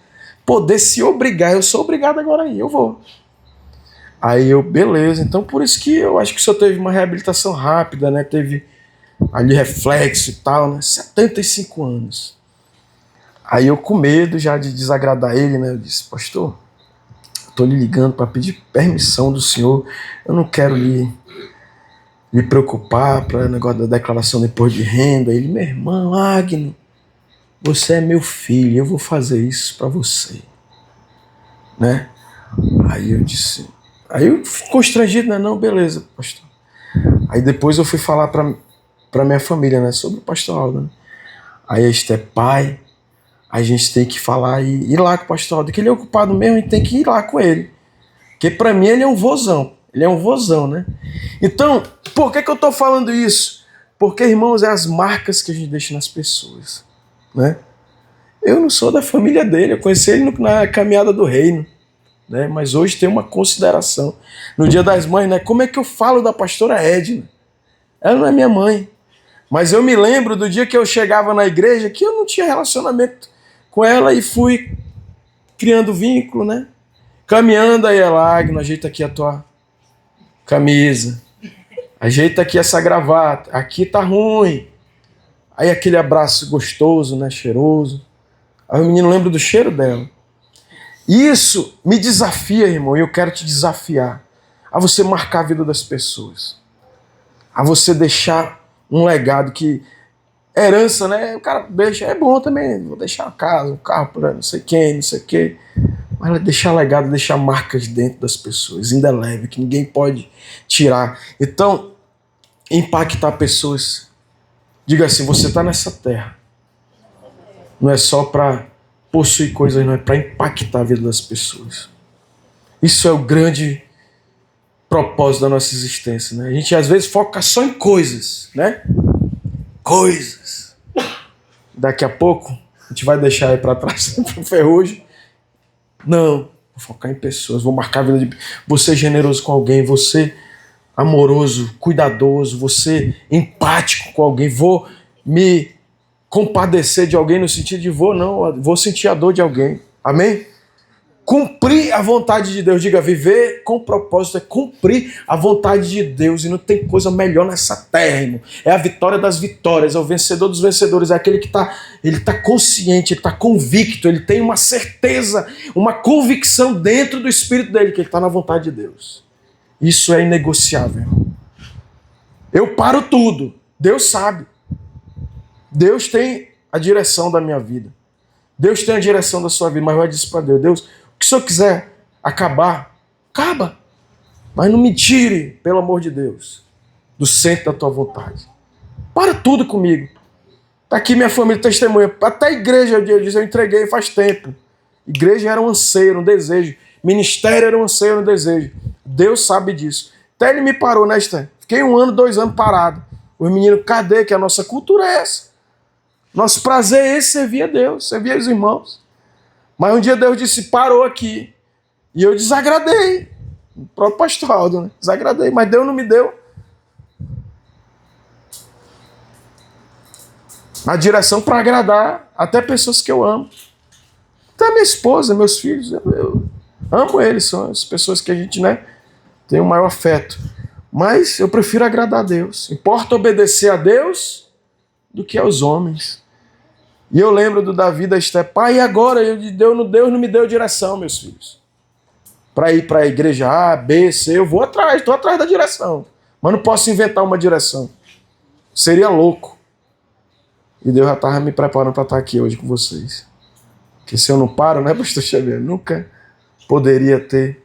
poder se obrigar. Eu sou obrigado agora aí, eu vou. Aí eu, beleza. Então por isso que eu acho que o senhor teve uma reabilitação rápida, né? Teve ali reflexo e tal, né? 75 anos. Aí eu com medo já de desagradar ele, né? Eu disse, pastor, eu tô lhe ligando para pedir permissão do senhor. Eu não quero lhe preocupar para o negócio da declaração de imposto de renda. Ele, meu irmão, Agnes, você é meu filho, eu vou fazer isso para você. Né? Aí eu disse... Aí eu fui constrangido, né? Não, beleza, pastor. Aí depois eu fui falar para minha família, né? Sobre o pastor Aldo, né? Aí este é pai, a gente tem que falar e ir lá com o pastor Aldo, que ele é ocupado mesmo e tem que ir lá com ele. Porque para mim ele é um vozão. Ele é um vozão, né? Então, por que eu tô falando isso? Porque, irmãos, é as marcas que a gente deixa nas pessoas, né? Eu não sou da família dele, eu conheci ele na caminhada do reino, né? Mas hoje tem uma consideração. No Dia das Mães, né? Como é que eu falo da pastora Edna? Ela não é minha mãe. Mas eu me lembro do dia que eu chegava na igreja que eu não tinha relacionamento com ela e fui criando vínculo, né? Caminhando aí, ela, Agnes, ajeita aqui a tua camisa, ajeita aqui essa gravata, aqui tá ruim. Aí aquele abraço gostoso, né, cheiroso. Aí o menino lembra do cheiro dela. Isso me desafia, irmão, e eu quero te desafiar a você marcar a vida das pessoas, a você deixar um legado que herança, né? O cara deixa, é bom também, vou deixar uma casa, um carro para não sei quem, não sei o quê. Mas deixar legado, deixar marcas dentro das pessoas, indelével, que ninguém pode tirar. Então, impactar pessoas. Diga assim, você está nessa terra. Não é só para possuir coisas, não é para impactar a vida das pessoas. Isso é o grande propósito da nossa existência, né? A gente às vezes foca só em coisas, né? Coisas. Daqui a pouco, a gente vai deixar aí para trás o ferrugem. Não, vou focar em pessoas, vou marcar a vida de... Você generoso com alguém, você amoroso, cuidadoso, você empático com alguém, vou me compadecer de alguém no sentido de vou sentir a dor de alguém. Amém? Cumprir a vontade de Deus. Diga, viver com propósito é cumprir a vontade de Deus. E não tem coisa melhor nessa terra, irmão. É a vitória das vitórias, é o vencedor dos vencedores, é aquele que ele tá consciente, ele está convicto, ele tem uma certeza, uma convicção dentro do espírito dele que ele está na vontade de Deus. Isso é inegociável, irmão. Eu paro tudo. Deus sabe. Deus tem a direção da minha vida. Deus tem a direção da sua vida, mas vai dizer para Deus, Deus, o que o Senhor quiser acabar, acaba. Mas não me tire, pelo amor de Deus, do centro da tua vontade. Para tudo comigo. Está aqui minha família testemunha. Até a igreja, eu entreguei faz tempo. Igreja era um anseio, um desejo. Ministério era um anseio, um desejo. Deus sabe disso. Até ele me parou, né, Stan? Fiquei 1 ano, 2 anos parado. Os meninos, cadê? Que a nossa cultura é essa. Nosso prazer é esse, servir a Deus, servir os irmãos. Mas um dia Deus disse, parou aqui. E eu desagradei. O próprio pastor Aldo, né? Desagradei, mas Deus não me deu a direção para agradar até pessoas que eu amo. Até minha esposa, meus filhos, eu amo eles, são as pessoas que a gente, né, tem o maior afeto. Mas eu prefiro agradar a Deus. Importa obedecer a Deus do que aos homens. E eu lembro do Davi da Esté, pai, e agora? Deus não me deu direção, meus filhos. Para ir para a igreja A, B, C, eu vou atrás, estou atrás da direção. Mas não posso inventar uma direção. Seria louco. E Deus já estava me preparando para estar aqui hoje com vocês. Porque se eu não paro, né, pastor Xavier? Nunca poderia ter.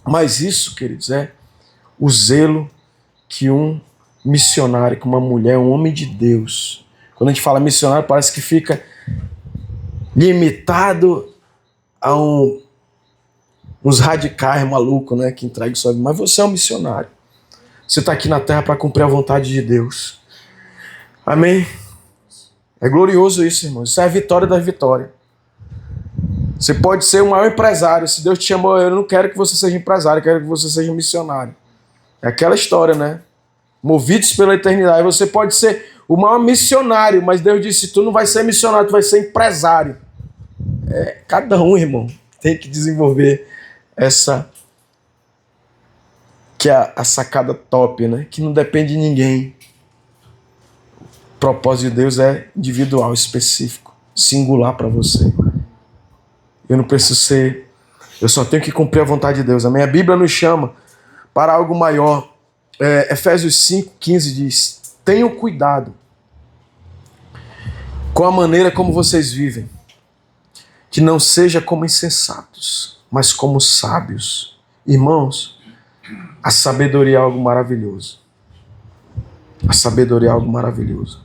Mas isso, queridos, é o zelo que um missionário, que uma mulher, um homem de Deus. Quando a gente fala missionário, parece que fica limitado a uns radicais malucos, né, que entregam sua vida. Mas você é um missionário. Você está aqui na terra para cumprir a vontade de Deus. Amém? É glorioso isso, irmãos. Isso é a vitória da vitória. Você pode ser o maior empresário. Se Deus te chamou, eu não quero que você seja empresário, eu quero que você seja missionário. É aquela história, né? Movidos pela eternidade. Você pode ser o maior missionário, mas Deus disse, tu não vai ser missionário, tu vai ser empresário. Cada um, irmão, tem que desenvolver essa, que é a sacada top, né? Que não depende de ninguém. O propósito de Deus é individual, específico, singular para você. Eu não preciso ser, eu só tenho que cumprir a vontade de Deus. Amém? A Bíblia nos chama para algo maior. Efésios 5,15 diz, tenham cuidado com a maneira como vocês vivem, que não seja como insensatos, mas como sábios. Irmãos, a sabedoria é algo maravilhoso. A sabedoria é algo maravilhoso.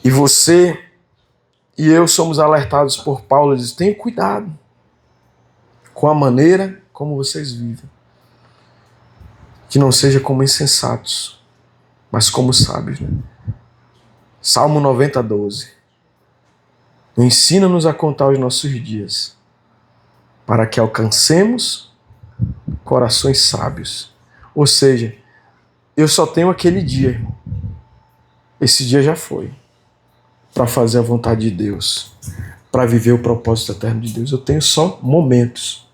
E você e eu somos alertados por Paulo, ele diz, tenham cuidado com a maneira como vocês vivem. Que não seja como insensatos, mas como sábios. Né? Salmo 90:12. Ensina-nos a contar os nossos dias, para que alcancemos corações sábios. Ou seja, eu só tenho aquele dia, irmão. Esse dia já foi. Para fazer a vontade de Deus, para viver o propósito eterno de Deus. Eu tenho só momentos.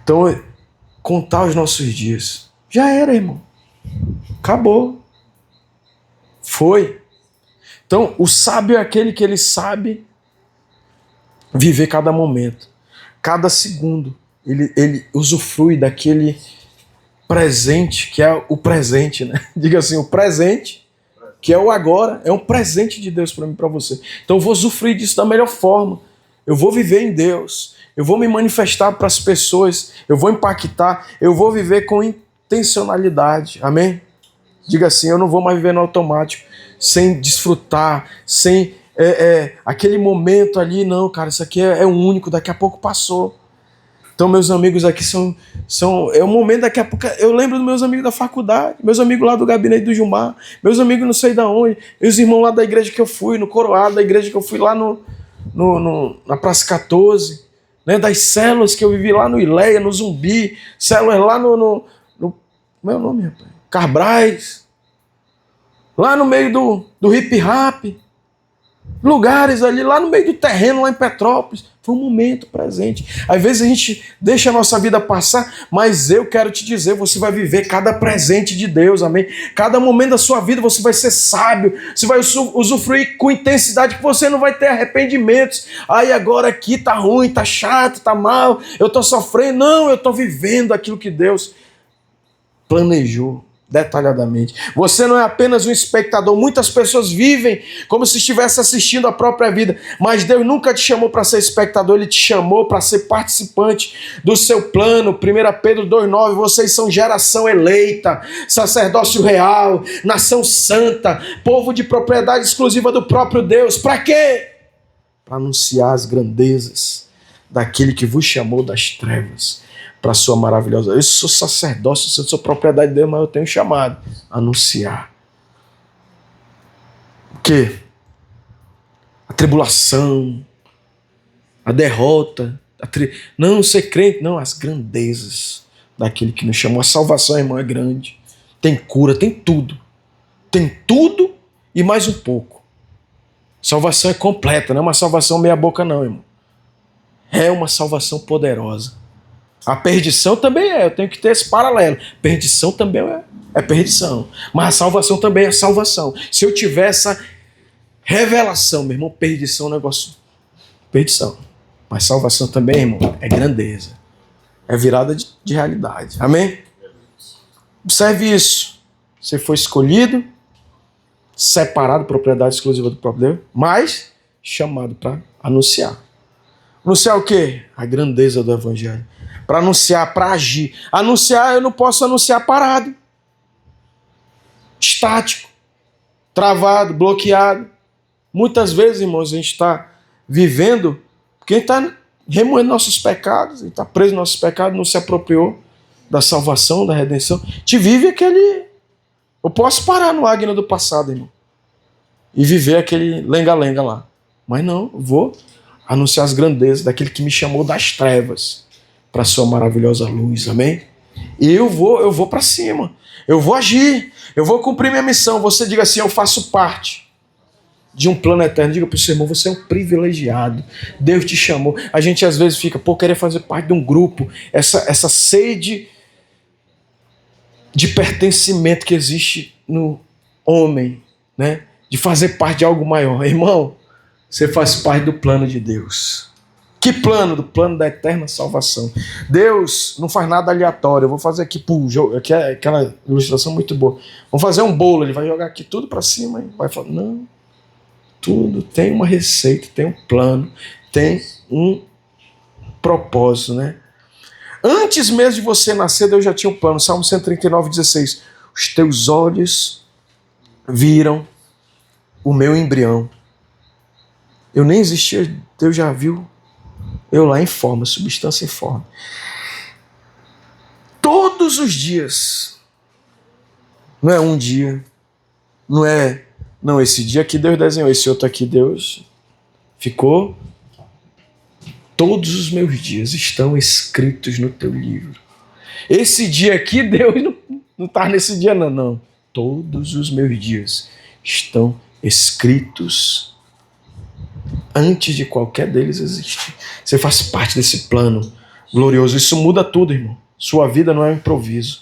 Então, contar os nossos dias. Já era, irmão. Acabou. Foi. Então, o sábio é aquele que ele sabe viver cada momento, cada segundo. Ele usufrui daquele presente, que é o presente, né? Diga assim, o presente, que é o agora, é um presente de Deus para mim e para você. Então eu vou usufruir disso da melhor forma. Eu vou viver em Deus. Eu vou me manifestar para as pessoas. Eu vou impactar. Eu vou viver com intencionalidade. Amém? Diga assim, eu não vou mais viver no automático, sem desfrutar, sem aquele momento ali. Não, cara, isso aqui é único, daqui a pouco passou. Então meus amigos aqui é um momento, daqui a pouco eu lembro dos meus amigos da faculdade, meus amigos lá do gabinete do Gilmar, meus amigos não sei de onde, meus irmãos lá da igreja que eu fui, no Coroado, da igreja que eu fui lá na Praça 14, né, das células que eu vivi lá no Ileia, no Zumbi, células lá no como é o nome, rapaz? Carbrais, lá no meio do hip rap, lugares ali, lá no meio do terreno, lá em Petrópolis. Foi um momento presente. Às vezes a gente deixa a nossa vida passar, mas eu quero te dizer, você vai viver cada presente de Deus, amém? Cada momento da sua vida você vai ser sábio, você vai usufruir com intensidade que você não vai ter arrependimentos. Ai, agora aqui tá ruim, tá chato, tá mal, eu tô sofrendo. Não, eu tô vivendo aquilo que Deus planejou detalhadamente. Você não é apenas um espectador. Muitas pessoas vivem como se estivesse assistindo a própria vida, mas Deus nunca te chamou para ser espectador, Ele te chamou para ser participante do seu plano. 1 Pedro 2,9, vocês são geração eleita, sacerdócio real, nação santa, povo de propriedade exclusiva do próprio Deus. Para quê? Para anunciar as grandezas daquele que vos chamou das trevas para a sua maravilhosa. Eu sou sacerdócio, eu sou propriedade de Deus, mas eu tenho chamado a anunciar. O quê? A tribulação, a derrota, não ser crente, não, as grandezas daquele que nos chamou. A salvação, irmão, é grande. Tem cura, tem tudo. Tem tudo e mais um pouco. Salvação é completa, não é uma salvação meia boca não, irmão. É uma salvação poderosa. A perdição também eu tenho que ter esse paralelo. Perdição também é perdição. Mas a salvação também é salvação. Se eu tiver essa revelação, meu irmão, perdição é um negócio. Perdição. Mas salvação também, irmão, é grandeza. É virada de realidade. Amém? Observe isso. Você foi escolhido, separado, propriedade exclusiva do próprio Deus, mas chamado para anunciar. Anunciar o quê? A grandeza do Evangelho. Para anunciar, para agir. Anunciar, eu não posso anunciar parado. Estático. Travado, bloqueado. Muitas vezes, irmãos, a gente está vivendo, porque a gente está remoendo nossos pecados, a gente está preso nos nossos pecados, não se apropriou da salvação, da redenção. Te vive aquele... Eu posso parar no Águia do passado, irmão, e viver aquele lenga-lenga lá. Mas não, eu vou anunciar as grandezas daquele que me chamou das trevas para a sua maravilhosa luz, amém? E eu vou para cima, eu vou agir, eu vou cumprir minha missão. Você diga assim, eu faço parte de um plano eterno. Diga para o seu irmão, você é um privilegiado, Deus te chamou. A gente às vezes fica, querer fazer parte de um grupo, essa sede de pertencimento que existe no homem, né? De fazer parte de algo maior. Irmão, você faz parte do plano de Deus. Que plano? Do plano da eterna salvação. Deus não faz nada aleatório. Eu vou fazer aqui, aqui é aquela ilustração muito boa. Vamos fazer um bolo, ele vai jogar aqui tudo para cima e vai falar, não, tudo tem uma receita, tem um plano, tem um propósito, né? Antes mesmo de você nascer, Deus já tinha um plano. Salmo 139:16. Os teus olhos viram o meu embrião. Eu nem existia, Deus já viu eu lá em forma, substância em forma. Todos os dias. Não é um dia. Não, esse dia aqui Deus desenhou, esse outro aqui Deus ficou. Todos os meus dias estão escritos no teu livro. Esse dia aqui, Deus não está nesse dia, não. Todos os meus dias estão escritos antes de qualquer deles existir. Você faz parte desse plano glorioso. Isso muda tudo, irmão. Sua vida não é um improviso.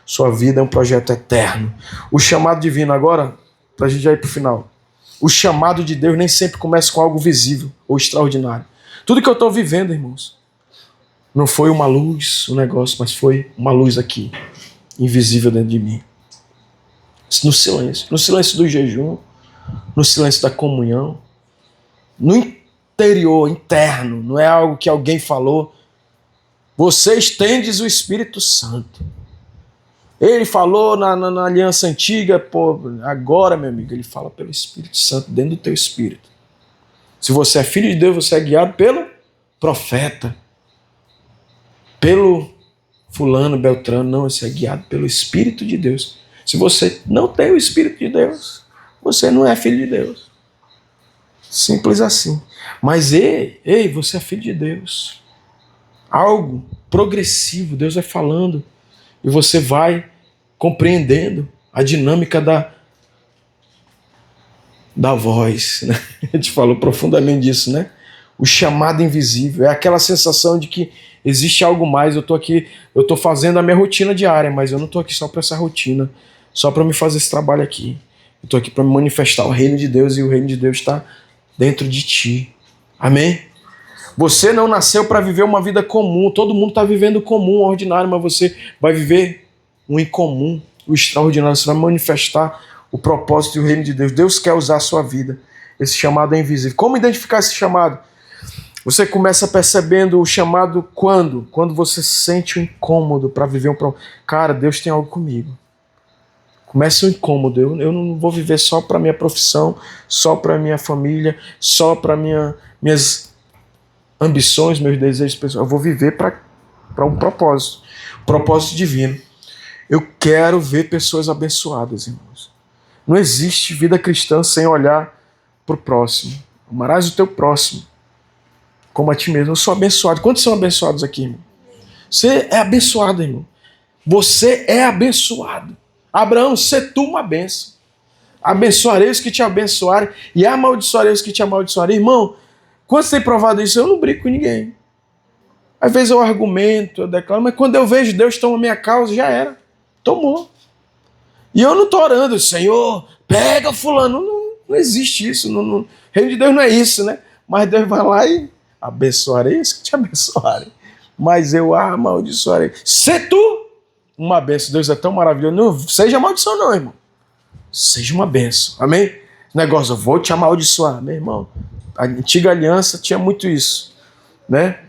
Sua vida é um projeto eterno. O chamado divino, agora, para a gente já ir para o final. O chamado de Deus nem sempre começa com algo visível ou extraordinário. Tudo que eu estou vivendo, irmãos, não foi uma luz, um negócio, mas foi uma luz aqui, invisível dentro de mim. No silêncio do jejum, no silêncio da comunhão, no interior, interno, não é algo que alguém falou. Vocês tendes o Espírito Santo. Ele falou na aliança antiga, agora, meu amigo, ele fala pelo Espírito Santo, dentro do teu espírito. Se você é filho de Deus, você é guiado pelo profeta, pelo fulano, beltrano. Não, você é guiado pelo Espírito de Deus. Se você não tem o Espírito de Deus, você não é filho de Deus. Simples assim. Mas você é filho de Deus. Algo progressivo, Deus vai falando. E você vai compreendendo a dinâmica da voz, né? A gente falou profundamente disso, né? O chamado invisível, é aquela sensação de que existe algo mais. Eu estou aqui, eu estou fazendo a minha rotina diária, mas eu não estou aqui só para essa rotina, só para me fazer esse trabalho aqui. Eu estou aqui para me manifestar o reino de Deus, e o reino de Deus está dentro de ti. Amém? Você não nasceu para viver uma vida comum. Todo mundo está vivendo comum, ordinário, mas você vai viver o incomum, o extraordinário. Você vai manifestar o propósito e o reino de Deus. Deus quer usar a sua vida. Esse chamado é invisível. Como identificar esse chamado? Você começa percebendo o chamado quando? Quando você sente o incômodo para viver um propósito. Cara, Deus tem algo comigo. Começa o incômodo. Eu não vou viver só para minha profissão, só para minha família, só para minhas ambições, meus desejos pessoais. Eu vou viver para um propósito. Propósito divino. Eu quero ver pessoas abençoadas, irmãos. Não existe vida cristã sem olhar para o próximo. Amarás o teu próximo como a ti mesmo. Eu sou abençoado. Quantos são abençoados aqui, irmão? Você é abençoado, irmão. Você é abençoado. Abraão, sê tu uma bênção. Abençoarei os que te abençoarem e amaldiçoarei os que te amaldiçoarem. Irmão, quando você tem provado isso, eu não brigo com ninguém. Às vezes eu argumento, eu declaro, mas quando eu vejo Deus toma minha causa, já era. Tomou. E eu não estou orando, Senhor, pega fulano. Não existe isso. O reino de Deus não é isso, né? Mas Deus vai lá e abençoarei os que te abençoarem. Mas eu amaldiçoarei. Se tu uma benção, Deus é tão maravilhoso. Não seja maldição não, irmão. Seja uma benção. Amém? Negócio, eu vou te amaldiçoar, meu irmão. A antiga aliança tinha muito isso, né?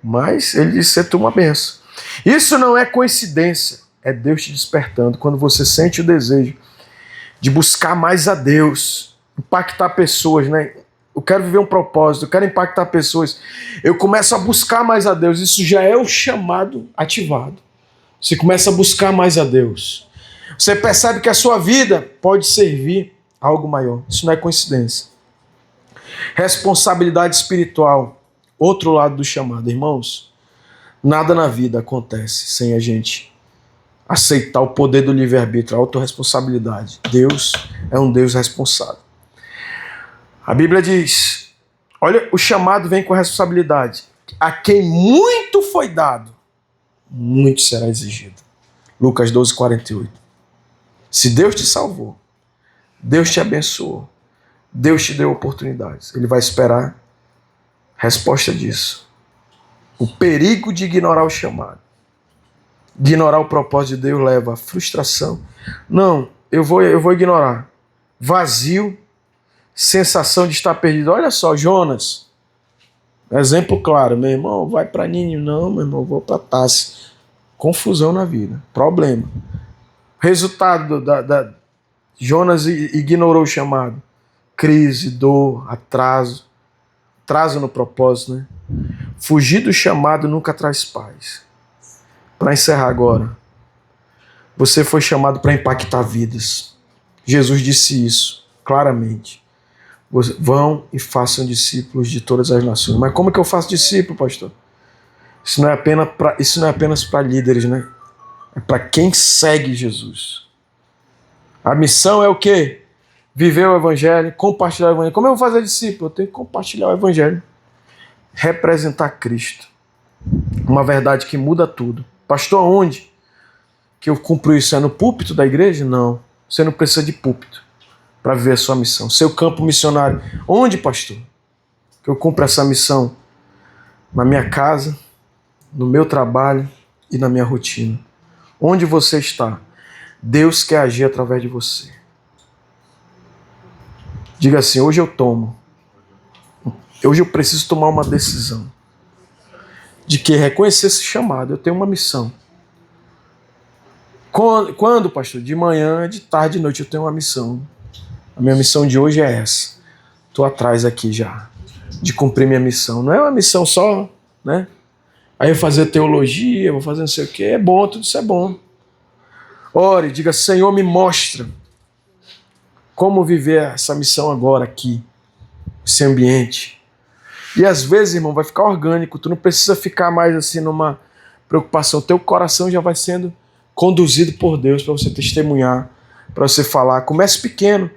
Mas ele disse, se tu uma benção. Isso não é coincidência. É Deus te despertando. Quando você sente o desejo de buscar mais a Deus, impactar pessoas, né? Eu quero viver um propósito, eu quero impactar pessoas. Eu começo a buscar mais a Deus. Isso já é o chamado ativado. Você começa a buscar mais a Deus. Você percebe que a sua vida pode servir a algo maior. Isso não é coincidência. Responsabilidade espiritual. Outro lado do chamado. Irmãos, nada na vida acontece sem a gente aceitar o poder do livre-arbítrio, a autorresponsabilidade. Deus é um Deus responsável. A Bíblia diz, olha, o chamado vem com a responsabilidade. A quem muito foi dado, muito será exigido. Lucas 12, 48. Se Deus te salvou, Deus te abençoou, Deus te deu oportunidades, Ele vai esperar resposta disso. O perigo de ignorar o chamado, de ignorar o propósito de Deus leva à frustração. Não, eu vou ignorar. Vazio, sensação de estar perdido. Olha só, Jonas, exemplo claro, meu irmão, vai para Nínive. Não, meu irmão, vou para Tarsis. Confusão na vida, problema. Resultado Jonas ignorou o chamado. Crise, dor, atraso no propósito, né? Fugir do chamado nunca traz paz. Para encerrar agora, você foi chamado para impactar vidas. Jesus disse isso claramente. Vão e façam discípulos de todas as nações. Mas como que eu faço discípulo, pastor? Isso não é apenas para líderes, né? É para quem segue Jesus. A missão é o quê? Viver o evangelho, compartilhar o evangelho. Como eu vou fazer discípulo? Eu tenho que compartilhar o evangelho. Representar Cristo. Uma verdade que muda tudo. Pastor, onde que eu cumpro isso? É no púlpito da igreja? Não. Você não precisa de púlpito para viver a sua missão. Seu campo missionário. Onde, pastor? Que eu cumpro essa missão? Na minha casa, no meu trabalho e na minha rotina. Onde você está? Deus quer agir através de você. Diga assim, hoje eu preciso tomar uma decisão de que reconhecer esse chamado, eu tenho uma missão. Quando, pastor? De manhã, de tarde, de noite, eu tenho uma missão. A minha missão de hoje é essa. Estou atrás aqui já, de cumprir minha missão. Não é uma missão só, né? Aí eu vou fazer teologia, vou fazer não sei o quê. É bom, tudo isso é bom. Ore, diga, Senhor, me mostra como viver essa missão agora aqui, esse ambiente. E às vezes, irmão, vai ficar orgânico, tu não precisa ficar mais assim numa preocupação, teu coração já vai sendo conduzido por Deus para você testemunhar, para você falar. Comece pequeno.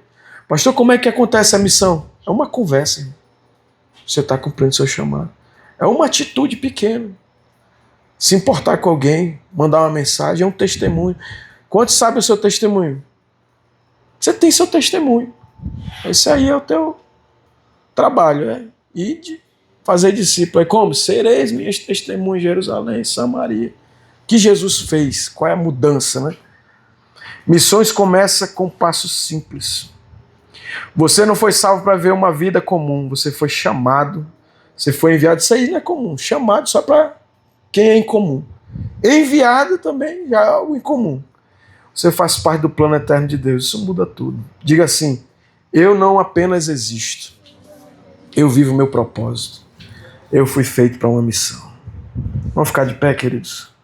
Pastor, como é que acontece a missão? É uma conversa, irmão. Você está cumprindo seu chamado. É uma atitude pequena. Se importar com alguém, mandar uma mensagem, é um testemunho. Quantos sabem o seu testemunho? Você tem seu testemunho. Esse aí é o teu trabalho, né? E de fazer discípulo. É como? Sereis minhas testemunhas em Jerusalém, Samaria. O que Jesus fez? Qual é a mudança, né? Missões começa com passos simples. Você não foi salvo para ver uma vida comum. Você foi chamado. Você foi enviado. Isso aí não é comum. Chamado só para quem é incomum. Enviado também já é algo incomum. Você faz parte do plano eterno de Deus. Isso muda tudo. Diga assim, eu não apenas existo. Eu vivo o meu propósito. Eu fui feito para uma missão. Vamos ficar de pé, queridos?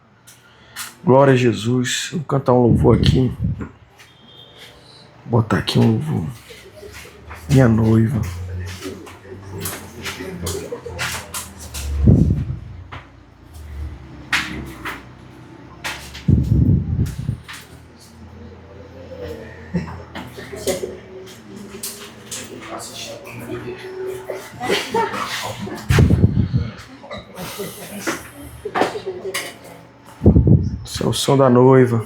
Glória a Jesus. Vou cantar um louvor aqui. Vou botar aqui um louvor. Minha noiva. o som da noiva.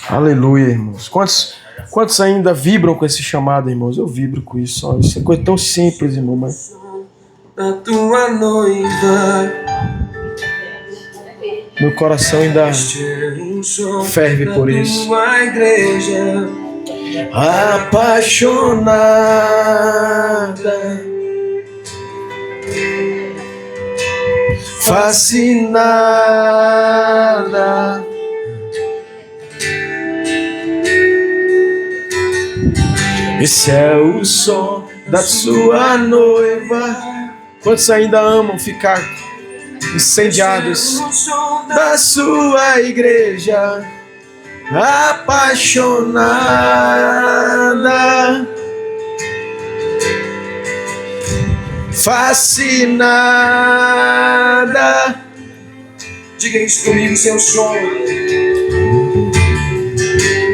Aleluia, irmãos. Quantos ainda vibram com esse chamado, irmãos? Eu vibro com isso. Ó. Isso é coisa tão simples, irmão. Mas... A tua noiva, meu coração ainda ferve por isso. tua igreja, Apaixonada, fascinada, esse é o som da sua noiva. Quantos ainda amam ficar incendiados da sua igreja? Apaixonada, fascinada. diga isso comigo, seu som.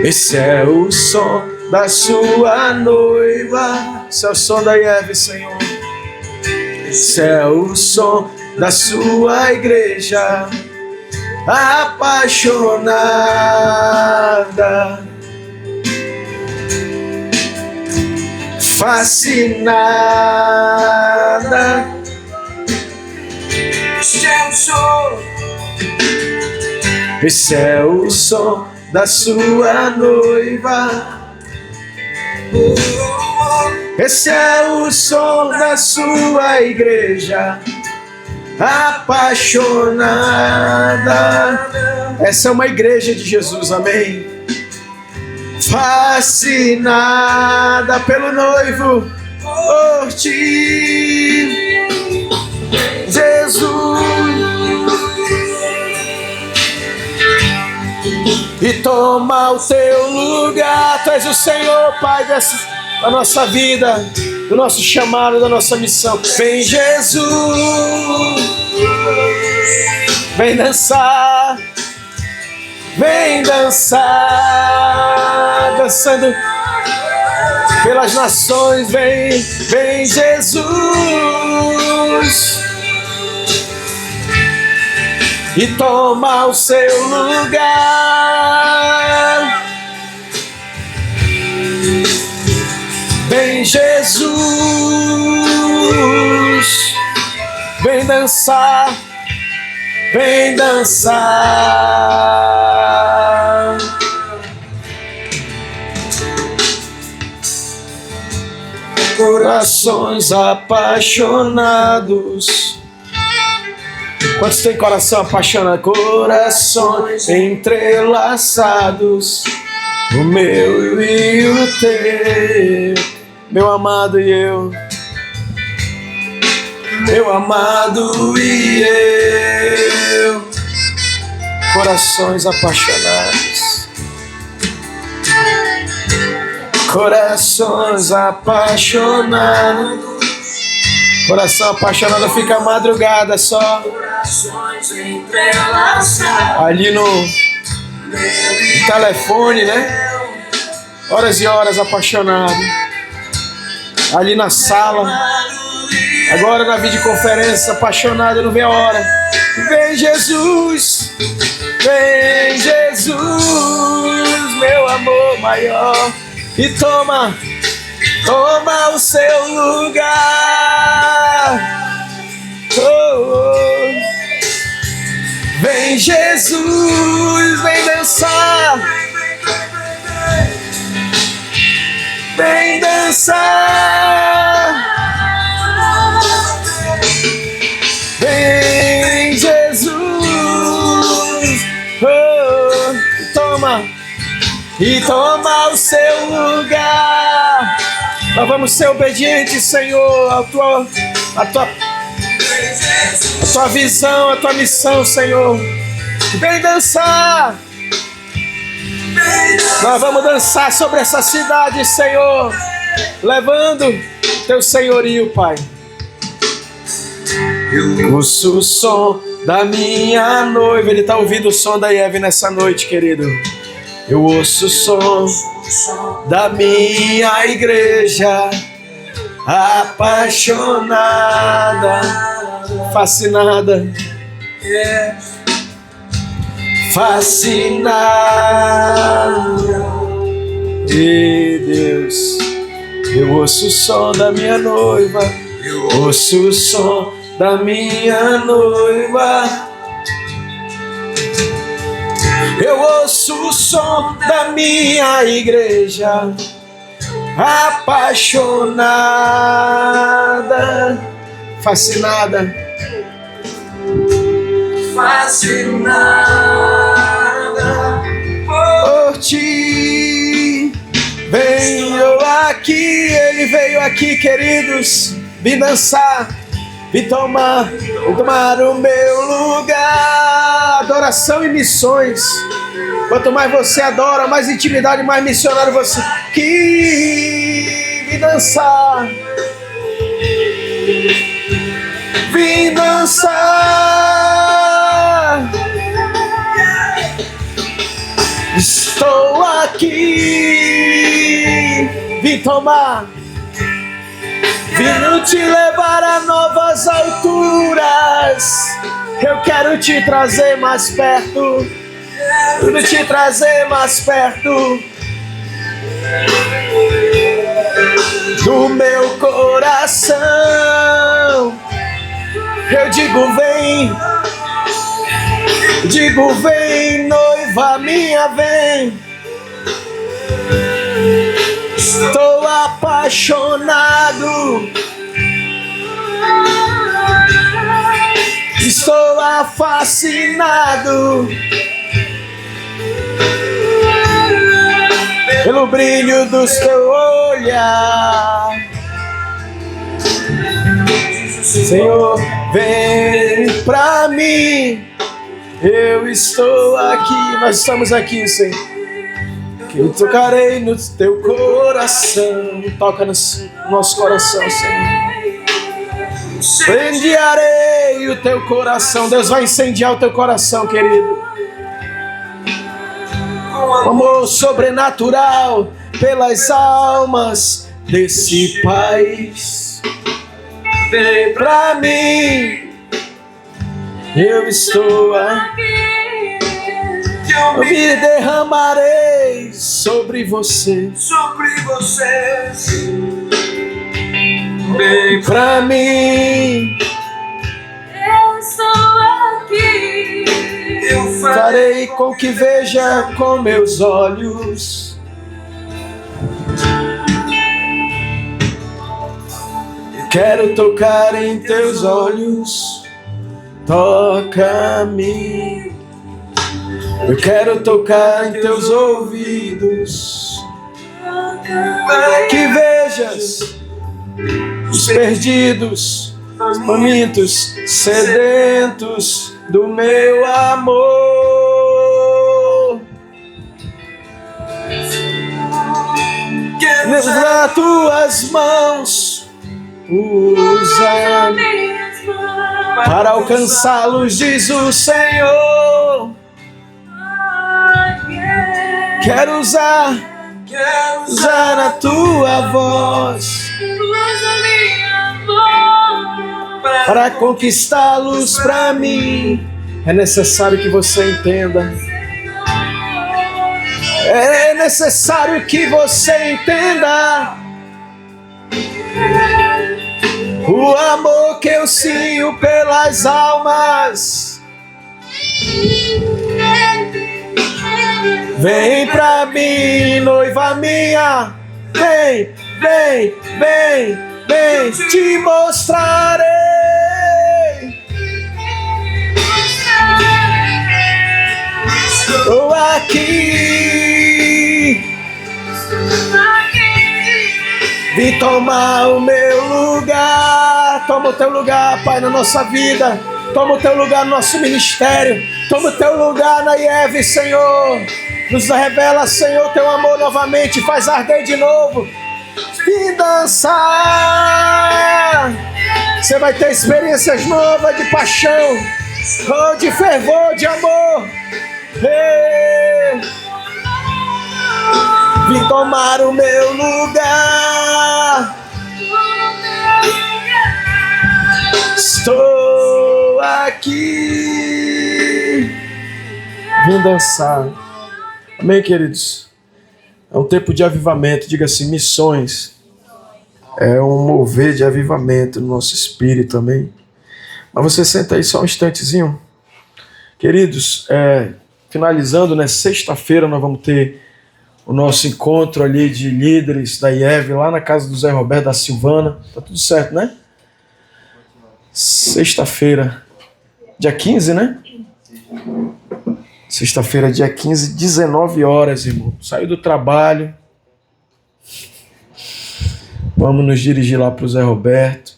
Esse é o som da sua noiva. Esse é o som da Eve, Senhor. Esse é o som da sua igreja. Apaixonada, fascinada. Este é o som. Esse é o som da sua noiva. Esse é o som da sua igreja. Apaixonada. Essa é uma igreja de Jesus, amém. Fascinada pelo noivo, por ti, Jesus. E toma o teu lugar. Tu és o Senhor, Pai, da nossa vida, do nosso chamado, da nossa missão. Vem, Jesus, vem dançar, vem dançar, dançando pelas nações. Vem, vem, Jesus, e toma o seu lugar. Vem, Jesus, vem dançar, vem dançar. Corações apaixonados. Quantos tem coração apaixonado? Corações entrelaçados, o meu e o teu, meu amado e eu, meu amado e eu. Corações apaixonados, corações apaixonados. Coração apaixonado fica a madrugada só ali no telefone, né? Horas e horas apaixonado. Ali na sala, agora na videoconferência, apaixonado, não vê a hora. Vem, Jesus, vem, Jesus, meu amor maior, e toma o seu lugar. Oh, oh. Vem, Jesus, vem dançar, vem dançar. Vem, Jesus, oh, e toma o seu lugar. Nós vamos ser obedientes, Senhor, a tua visão, a tua missão, Senhor. Vem dançar. Nós vamos dançar sobre essa cidade, Senhor, levando teu senhorio, Pai. Eu ouço o som da minha noiva. Ele está ouvindo o som da Eve nessa noite, querido. Eu ouço o som da minha igreja, apaixonada, fascinada. fascinada. E Deus, eu ouço o som da minha noiva, eu ouço o som da minha noiva. Eu ouço o som da minha igreja, apaixonada, fascinada, fascinada por ti. Venho aqui, ele veio aqui, queridos, vim dançar, vim tomar o meu lugar. Adoração e missões. Quanto mais você adora, mais intimidade, mais missionário você. Que vim dançar, vim dançar. Estou aqui, vim tomar, vim te levar a novas alturas. Eu quero te trazer mais perto, quero te trazer mais perto do meu coração. Eu digo vem, noiva minha, vem. Estou apaixonado, estou fascinado pelo brilho do teu olhar. Senhor, vem pra mim, eu estou aqui, nós estamos aqui, Senhor. Que eu tocarei no teu coração, toca no nosso coração, Senhor. Incendiarei o teu coração, Deus vai incendiar o teu coração, querido. Amor sobrenatural pelas almas desse país. Vem pra mim, eu estou aqui, eu me derramarei sobre você. Vem pra mim, Eu estou aqui. eu farei com que veja com meus olhos. Quero tocar em teus olhos, toca-me. Eu quero tocar em teus ouvidos, que vejas os perdidos, os famintos, sedentos do meu amor. Nas tuas mãos usa para alcançá-los, diz o Senhor. Quero usar a tua voz para conquistá-los para mim. É necessário que você entenda. É necessário que você entenda o amor que eu sinto pelas almas. Vem pra mim, noiva minha, vem, vem, vem, vem, te mostrarei. Estou aqui, vim tomar o meu lugar. Toma o teu lugar, Pai, na nossa vida. Toma o teu lugar no nosso ministério. Toma o teu lugar na IEV, Senhor. Nos revela, Senhor, teu amor novamente. Faz arder de novo. Vim dançar. Você vai ter experiências novas de paixão, de fervor, de amor. Vim tomar o meu lugar. Estou aqui. Vim dançar. Amém, queridos? É um tempo de avivamento. Diga assim, missões. É um mover de avivamento no nosso espírito, amém? Mas você senta aí só um instantezinho. Queridos, finalizando, né? Sexta-feira nós vamos ter o nosso encontro ali de líderes da IEV lá na casa do Zé Roberto, da Silvana. Tá tudo certo, né? Sexta-feira, dia 15, né? Sexta-feira, dia 15, 19 horas, irmão. Saiu do trabalho. Vamos nos dirigir lá para o Zé Roberto.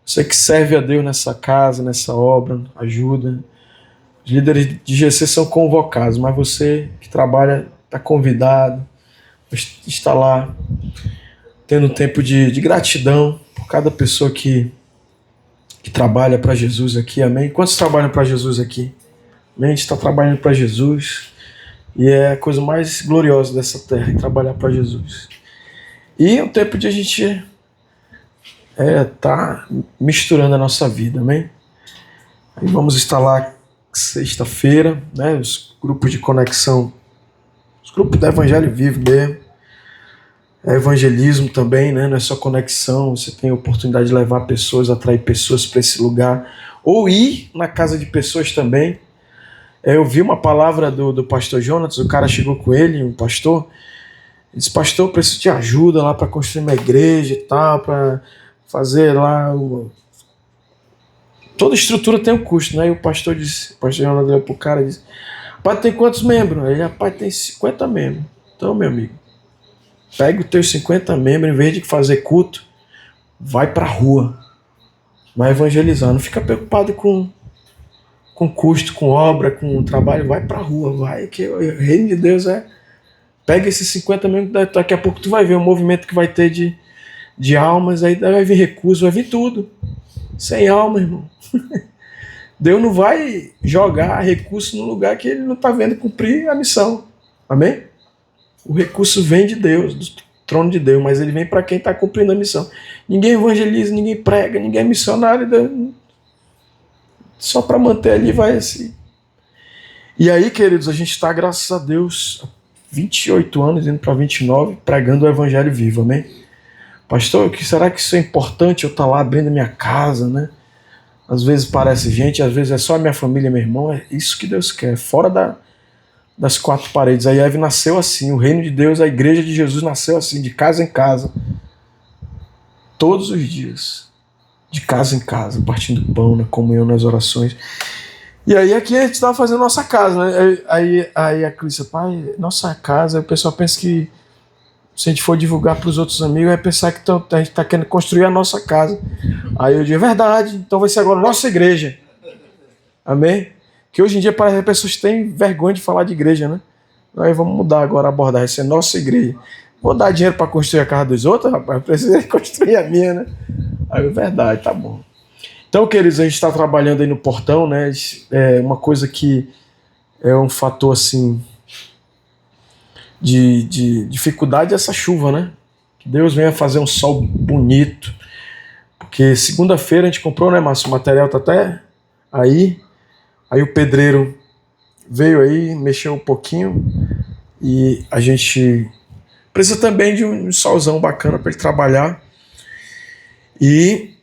Você que serve a Deus nessa casa, nessa obra, ajuda. Os líderes de GC são convocados, mas você que trabalha está convidado. Está lá tendo um tempo de gratidão por cada pessoa que trabalha para Jesus aqui, amém? Quantos trabalham para Jesus aqui? Amém? A gente está trabalhando para Jesus e é a coisa mais gloriosa dessa terra, trabalhar para Jesus. E é um tempo de a gente tá misturando a nossa vida, amém? Aí vamos estar lá sexta-feira, né? Os grupos de conexão, os grupos do Evangelho Vivo mesmo. É evangelismo também, né? Não é só conexão, você tem a oportunidade de levar pessoas, atrair pessoas para esse lugar, ou ir na casa de pessoas também. Eu vi uma palavra do pastor Jonas, o cara chegou com ele, um pastor, disse, pastor, eu preciso de ajuda lá para construir uma igreja e tal, para fazer lá... Toda estrutura tem um custo, né? E o pastor Jonas olhou pro cara e disse, rapaz, tem quantos membros? Ele, rapaz, tem 50 membros. Então, meu amigo, pega os teus 50 membros, em vez de fazer culto, vai pra rua, vai evangelizar. Não fica preocupado com custo, com obra, com trabalho, vai pra rua, vai, que o reino de Deus pega esses 50 membros, daqui a pouco tu vai ver o movimento que vai ter de almas, aí vai vir recurso, vai vir tudo. Sem alma, irmão. Deus não vai jogar recurso no lugar que ele não está vendo cumprir a missão. Amém? O recurso vem de Deus, do trono de Deus, mas ele vem para quem está cumprindo a missão. Ninguém evangeliza, ninguém prega, ninguém é missionário. Deus... Só para manter ali vai assim. E aí, queridos, a gente está, graças a Deus, 28 anos, indo para 29, pregando o Evangelho vivo, amém? Pastor, será que isso é importante eu estar lá abrindo minha casa, né? Às vezes parece gente, às vezes é só a minha família, meu irmão. É isso que Deus quer, fora das quatro paredes. A IEV nasceu assim, o reino de Deus, a igreja de Jesus nasceu assim, de casa em casa. Todos os dias, de casa em casa, partindo pão, na comunhão, nas orações. E aí aqui a gente estava fazendo nossa casa, né? Aí a Cris disse, pai, nossa casa, aí o pessoal pensa que se a gente for divulgar para os outros amigos, vai pensar que a gente está querendo construir a nossa casa. Aí eu digo, é verdade, então vai ser agora a nossa igreja. Amém? Que hoje em dia parece que as pessoas têm vergonha de falar de igreja, né? Aí vamos mudar agora a abordagem, essa é nossa igreja. Vou dar dinheiro para construir a casa dos outros, rapaz, eu preciso construir a minha, né? Aí é verdade, tá bom. Então, queridos, a gente está trabalhando aí no portão, né? É uma coisa que é um fator, assim, de dificuldade, essa chuva, né? Que Deus venha fazer um sol bonito. Porque segunda-feira a gente comprou, né, Márcio? O material tá até aí. Aí o pedreiro veio aí, mexeu um pouquinho. E a gente precisa também de um solzão bacana para ele trabalhar. E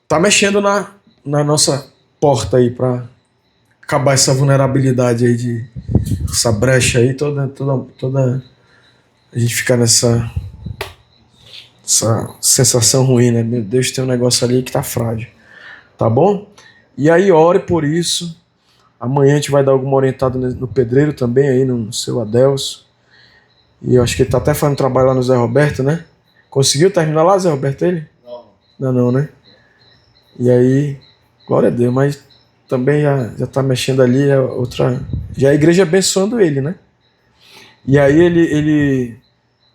tá mexendo na nossa porta aí para acabar essa vulnerabilidade aí, essa brecha aí, toda a gente ficar essa sensação ruim, né? Meu Deus, tem um negócio ali que tá frágil. Tá bom? E aí ore por isso. Amanhã a gente vai dar alguma orientada no pedreiro também, aí no seu Adelso. E eu acho que ele tá até fazendo trabalho lá no Zé Roberto, né? Conseguiu terminar lá, Zé Roberto, ele? Não, né? E aí, glória a Deus, mas também já tá mexendo ali, já a igreja abençoando ele, né? E aí ele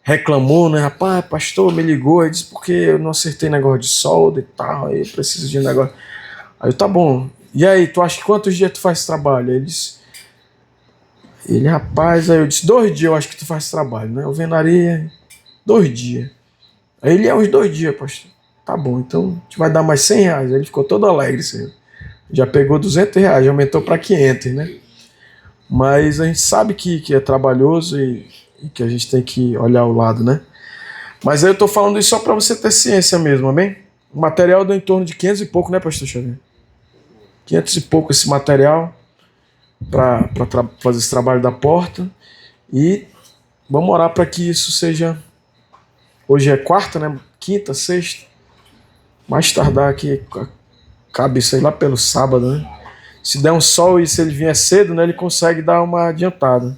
reclamou, né? Rapaz, pastor, me ligou, ele disse, porque eu não acertei negócio de solda e tal, aí eu preciso de um negócio. Aí eu, tá bom. E aí, tu acha que quantos dias tu faz esse trabalho? Ele, rapaz, aí eu disse, 2 dias eu acho que tu faz esse trabalho, né? Alvenaria, 2 dias. Aí ele, uns 2 dias, pastor. Tá bom, então a gente vai dar mais 100 reais. Aí ele ficou todo alegre, senhor. Já pegou 200 reais, já aumentou para 500, né? Mas a gente sabe que é trabalhoso e que a gente tem que olhar o lado, né? Mas aí eu tô falando isso só para você ter ciência mesmo, amém? O material deu em torno de 500 e pouco, né, pastor Xavier? 500 e pouco esse material para fazer esse trabalho da porta. E vamos orar para que isso seja... Hoje é quarta, né? Quinta, sexta. Mais tardar aqui, cabe isso aí lá pelo sábado, né? Se der um sol e se ele vier cedo, né, ele consegue dar uma adiantada.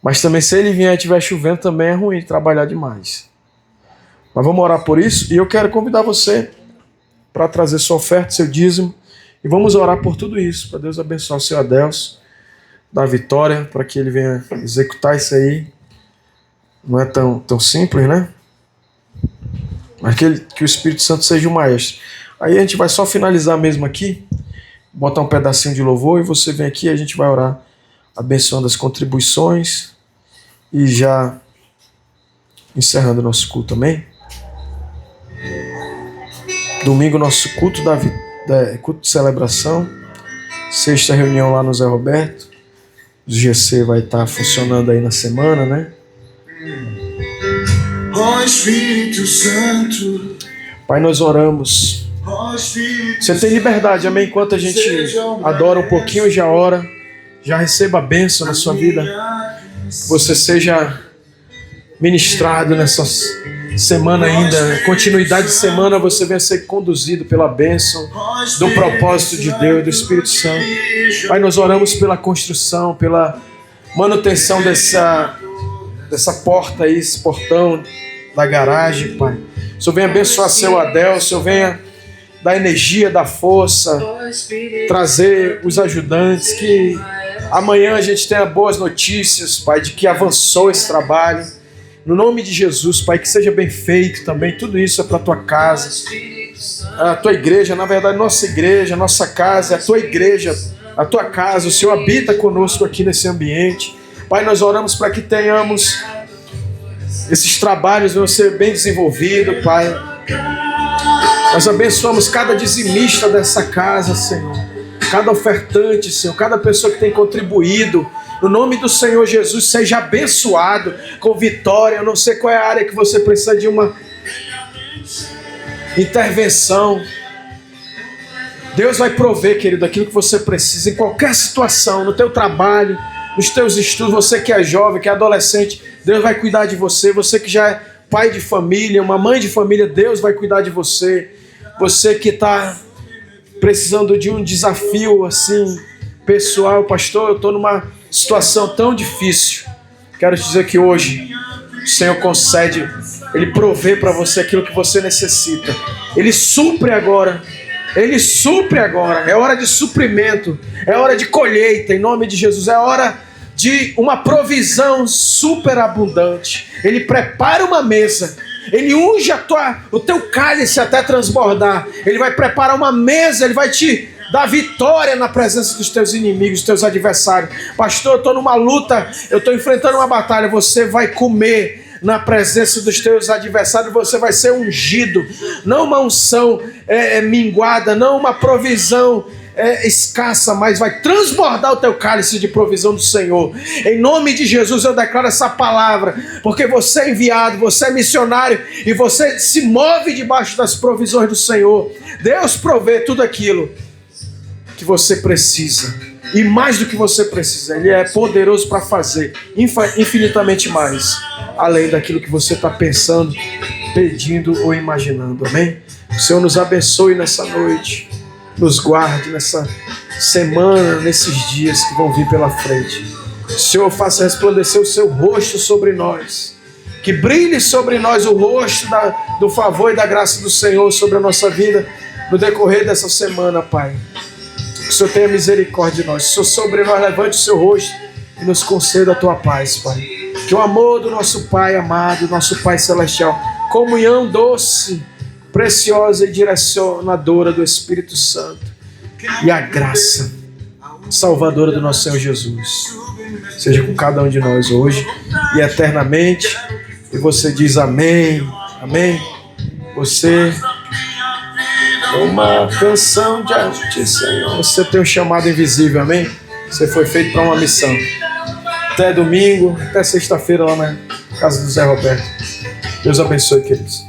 Mas também se ele vier e estiver chovendo, também é ruim trabalhar demais. Mas vamos orar por isso. E eu quero convidar você para trazer sua oferta, seu dízimo. E vamos orar por tudo isso, para Deus abençoar o seu Adelso, dar vitória, para que ele venha executar isso aí. Não é tão simples, né? Mas que o Espírito Santo seja o maestro. Aí a gente vai só finalizar mesmo aqui, botar um pedacinho de louvor e você vem aqui e a gente vai orar, abençoando as contribuições e já encerrando o nosso culto, amém? Domingo, nosso culto culto de celebração. Sexta, reunião lá no Zé Roberto. O GC vai estar funcionando aí na semana, né? Ó Espírito Santo, Pai, nós oramos. ó Espírito Você tem liberdade, amém? Enquanto a gente adora um pouquinho, já ora, já receba a bênção na sua vida. Que você seja ministrado nessa semana ainda, continuidade de semana, você venha ser conduzido pela bênção do propósito de Deus, do Espírito Santo. Pai, nós oramos pela construção, pela manutenção dessa porta aí, esse portão da garagem, Pai. O Senhor venha abençoar seu Adel, o Senhor venha dar energia, dar força, trazer os ajudantes, que amanhã a gente tenha boas notícias, Pai, de que avançou esse trabalho. No nome de Jesus, Pai, que seja bem feito também. Tudo isso é para a tua casa, a tua igreja, na verdade, nossa igreja, nossa casa, a tua igreja, a tua casa. O Senhor habita conosco aqui nesse ambiente. Pai, nós oramos para que tenhamos esses trabalhos venham ser bem desenvolvidos, Pai. Nós abençoamos cada dizimista dessa casa, Senhor. Cada ofertante, Senhor. Cada pessoa que tem contribuído. No nome do Senhor Jesus, seja abençoado com vitória. Eu não sei qual é a área que você precisa de uma intervenção. Deus vai prover, querido, aquilo que você precisa em qualquer situação, no teu trabalho, nos teus estudos. Você que é jovem, que é adolescente, Deus vai cuidar de você. Você que já é pai de família, uma mãe de família, Deus vai cuidar de você. Você que está precisando de um desafio assim, pessoal, pastor, eu estou numa situação tão difícil. Quero te dizer que hoje o Senhor concede, Ele provê para você aquilo que você necessita. Ele supre agora. Ele supre agora. É hora de suprimento. É hora de colheita, em nome de Jesus. É hora de uma provisão superabundante. Ele prepara uma mesa. Ele unge o teu cálice até transbordar. Ele vai preparar uma mesa. Ele vai te dar vitória na presença dos teus inimigos, dos teus adversários. Pastor, eu estou numa luta. Eu estou enfrentando uma batalha. Você vai comer na presença dos teus adversários, você vai ser ungido. Não uma unção minguada, não uma provisão escassa, mas vai transbordar o teu cálice de provisão do Senhor. Em nome de Jesus eu declaro essa palavra, porque você é enviado, você é missionário e você se move debaixo das provisões do Senhor. Deus provê tudo aquilo que você precisa, e mais do que você precisa. Ele é poderoso para fazer infinitamente mais, além daquilo que você está pensando, pedindo ou imaginando. Amém? O Senhor nos abençoe nessa noite, nos guarde nessa semana, nesses dias que vão vir pela frente. O Senhor faça resplandecer o seu rosto sobre nós, que brilhe sobre nós o rosto do favor e da graça do Senhor sobre a nossa vida no decorrer dessa semana, Pai. Que o Senhor tenha misericórdia de nós. Que o Senhor sobre nós levante o seu rosto e nos conceda a tua paz, Pai. Que o amor do nosso Pai amado, nosso Pai celestial, comunhão doce, preciosa e direcionadora do Espírito Santo, e a graça salvadora do nosso Senhor Jesus seja com cada um de nós hoje e eternamente. E você diz amém, amém. Você é uma canção de arte, Senhor. Você tem um chamado invisível, amém? Você foi feito para uma missão. Até domingo, até sexta-feira lá na casa do Zé Roberto. Deus abençoe, queridos.